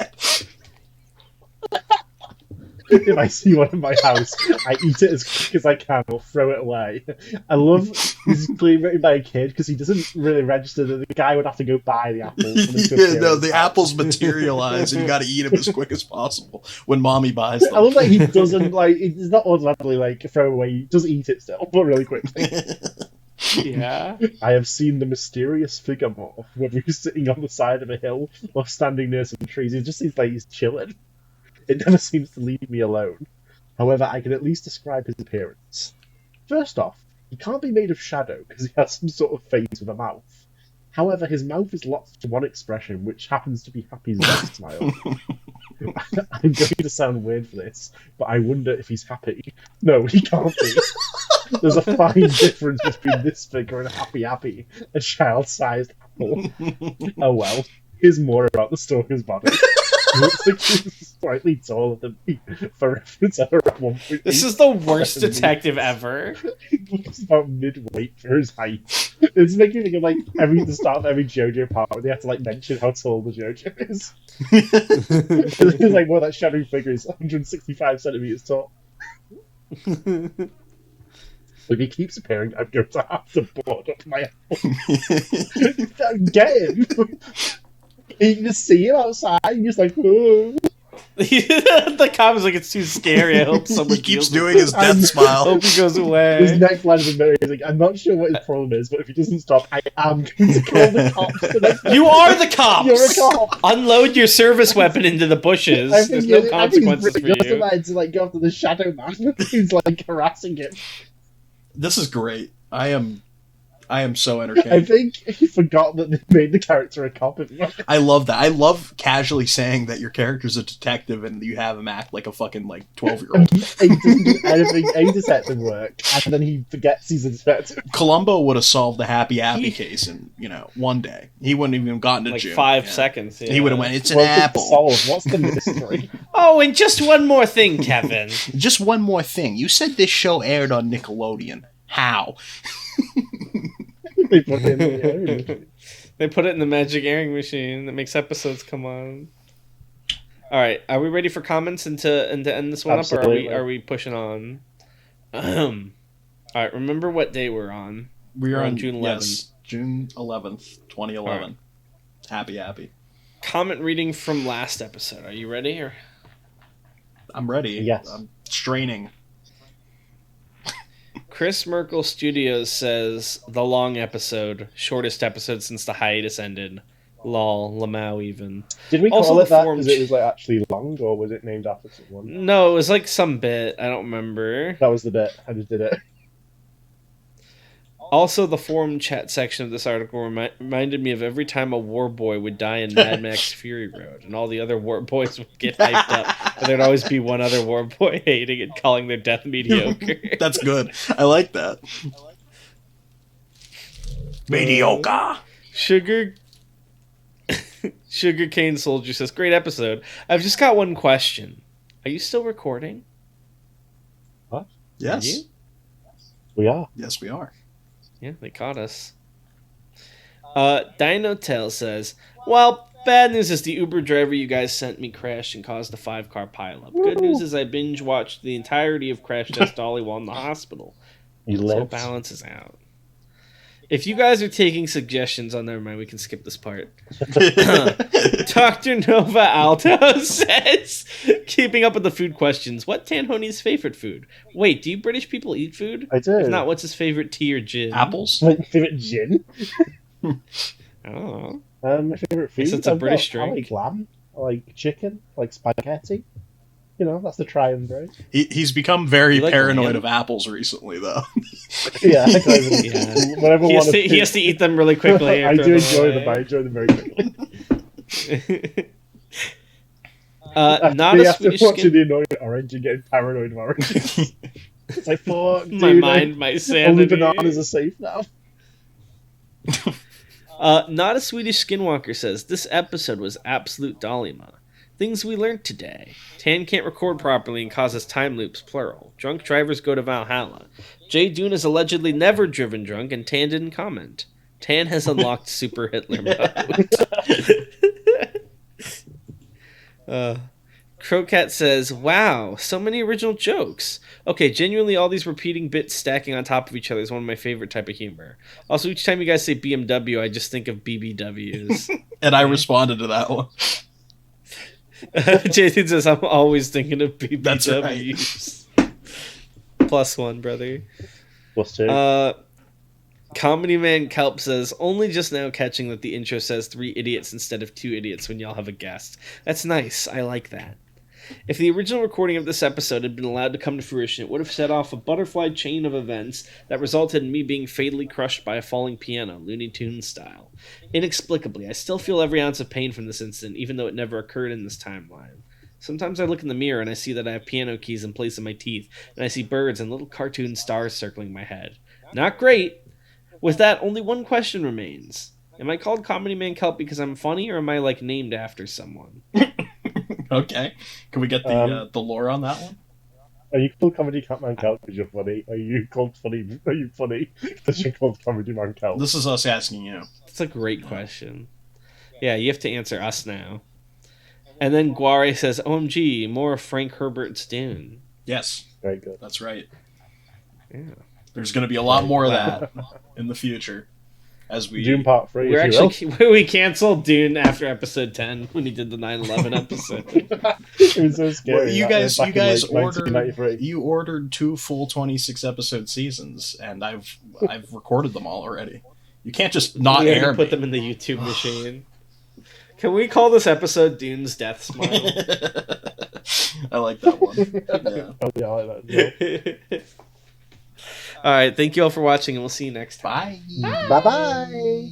If I see one in my house, I eat it as quick as I can or throw it away. I love this is clearly written by a kid because he doesn't really register that the guy would have to go buy the apples. The apples materialize and you gotta eat them as quick as possible when mommy buys them. I love that he doesn't, like, he's not automatically, like, throw away, he does eat it still, but really quickly. Yeah. I have seen the mysterious figure morph, whether he's sitting on the side of a hill or standing near some trees. It just seems like he's chilling. It never seems to leave me alone. However, I can at least describe his appearance. First off, he can't be made of shadow because he has some sort of face with a mouth. However, his mouth is locked to one expression, which happens to be Happy's death smile. I'm going to sound weird for this, but I wonder if he's happy. No, he can't be. There's a fine difference between this figure and Happy, a child-sized apple. Oh well, here's more about the stalker's body. He looks like he's slightly taller than me. For reference, I'm around 1.8. This is the worst detective ever. He looks about mid-weight for his height. It's making me think of, like, the start of every JoJo part where they have to, like, mention how tall the JoJo is. It's like, well, that shadow figure is 165 centimeters tall. If he keeps appearing, I'm going to have to board up my apple. Get him! You can just see him outside, and you're just like, oh. The cop is like, it's too scary. I hope someone He keeps doing his death smile. Hope he goes away. His next line is amazing. I'm not sure what his problem is, but if he doesn't stop, I am going to call the cops. You are the cops! You're a cop! Unload your service weapon into the bushes. There's no consequences for you. To like go after the shadow man who's like harassing him. This is great. I am so entertained. I think he forgot that they made the character a cop. I love that. I love casually saying that your character's a detective and you have him act like a fucking 12-year-old. He doesn't do anything a detective work, and then he forgets he's a detective. Columbo would have solved the Happy case in one day. He wouldn't have even gotten to like June. 5 seconds. Yeah. He would have went, it's an apple. What's the mystery? Oh, and just one more thing, Kevin. Just one more thing. You said this show aired on Nickelodeon. How? They put it in the airing machine. They put it in the magic airing machine that makes episodes come on. All right, are we ready for comments and to end this one Absolutely. up, or are we pushing on? All right, remember what day we're on? We're on June 11th. Yes, June 11th, 2011. Right. Happy. Comment reading from last episode. Are you ready? Or I'm ready. Yes. I'm straining. Chris Merkel Studios says the long episode, shortest episode since the hiatus ended. Lol, Lamau even. Did we Also call it the that form because it was like actually long, or was it named after someone? No, it was like some bit. I don't remember. That was the bit. I just did it. Also, the forum chat section of this article reminded me of every time a war boy would die in Mad Max Fury Road, and all the other war boys would get hyped up, and there'd always be one other war boy hating and calling their death mediocre. That's good. I like that. Mediocre. Sugar Cane Soldier says, great episode. I've just got one question. Are you still recording? What? Yes. Are you? We are. Yes, we are. Yeah, they caught us. Dino Tail says, well, bad news is the Uber driver you guys sent me crashed and caused a 5-car pileup. Good news is I binge watched the entirety of Crash Test Dolly while in the hospital. So it balances out. If you guys are taking suggestions, never mind, we can skip this part. Dr. Nova Alto says, keeping up with the food questions, what Tanhoney's favorite food? Wait, do you British people eat food? I do. If not, what's his favorite tea or gin? Apples? My favorite gin? I don't know. My favorite food? It's a British drink. I like lamb. I like chicken. I like spaghetti. You know, that's the triumvirate. He's become very like paranoid lamb? of apples recently, though. Yeah, Yeah. He has to eat them really quickly. I do enjoy them. I enjoy them very quickly. Not a Swedish watching the annoying orange and getting paranoid of orange. It's like, fuck, my dude, mind, my only sanity. bananas are safe now. Not a Swedish Skinwalker says, this episode was absolute Dalima. Things we learned today. Tan can't record properly and causes time loops, plural. Drunk drivers go to Valhalla. Jay Dune is allegedly never driven drunk, and Tan didn't comment. Tan has unlocked Super Hitler mode. Crowcat says, wow, so many original jokes. Okay, genuinely all these repeating bits stacking on top of each other is one of my favorite type of humor. Also, each time you guys say BMW, I just think of BBWs. And I responded to that one. Jason says, I'm always thinking of BBWs. That's right. +1, brother. +2. Comedy Man Kelp says, only just now catching that the intro says 3 idiots instead of 2 idiots when y'all have a guest. That's nice. I like that. If the original recording of this episode had been allowed to come to fruition, it would have set off a butterfly chain of events that resulted in me being fatally crushed by a falling piano, Looney Tunes style. Inexplicably, I still feel every ounce of pain from this incident, even though it never occurred in this timeline. Sometimes I look in the mirror and I see that I have piano keys in place of my teeth, and I see birds and little cartoon stars circling my head. Not great! With that, only one question remains. Am I called Comedy Man Kelp because I'm funny, or am I, named after someone? Okay. Can we get the lore on that one? Are you called Comedy Man Kelp because you're funny? Are you called funny? Are you funny because you're called Comedy Man Kelp? This is us asking you. That's a great question. Yeah, you have to answer us now. And then Guare says, OMG, more of Frank Herbert's Dune. Yes. Very good. That's right. Yeah. There's going to be a lot more of that in the future. as we Dune Part 3, We're if you actually we canceled Dune after episode 10 when he did the 9/11 episode. It was so scary. Well, you guys back in, like, ordered 1993. you ordered 2 full 26 episode seasons, and I've recorded them all already. You can't just not We air already put me. them in the YouTube machine. Can we call this episode Dune's Death Smile? I like that one. Yeah. Oh, yeah, I like that. Yeah. All right, thank you all for watching, and we'll see you next time. Bye. Bye-bye.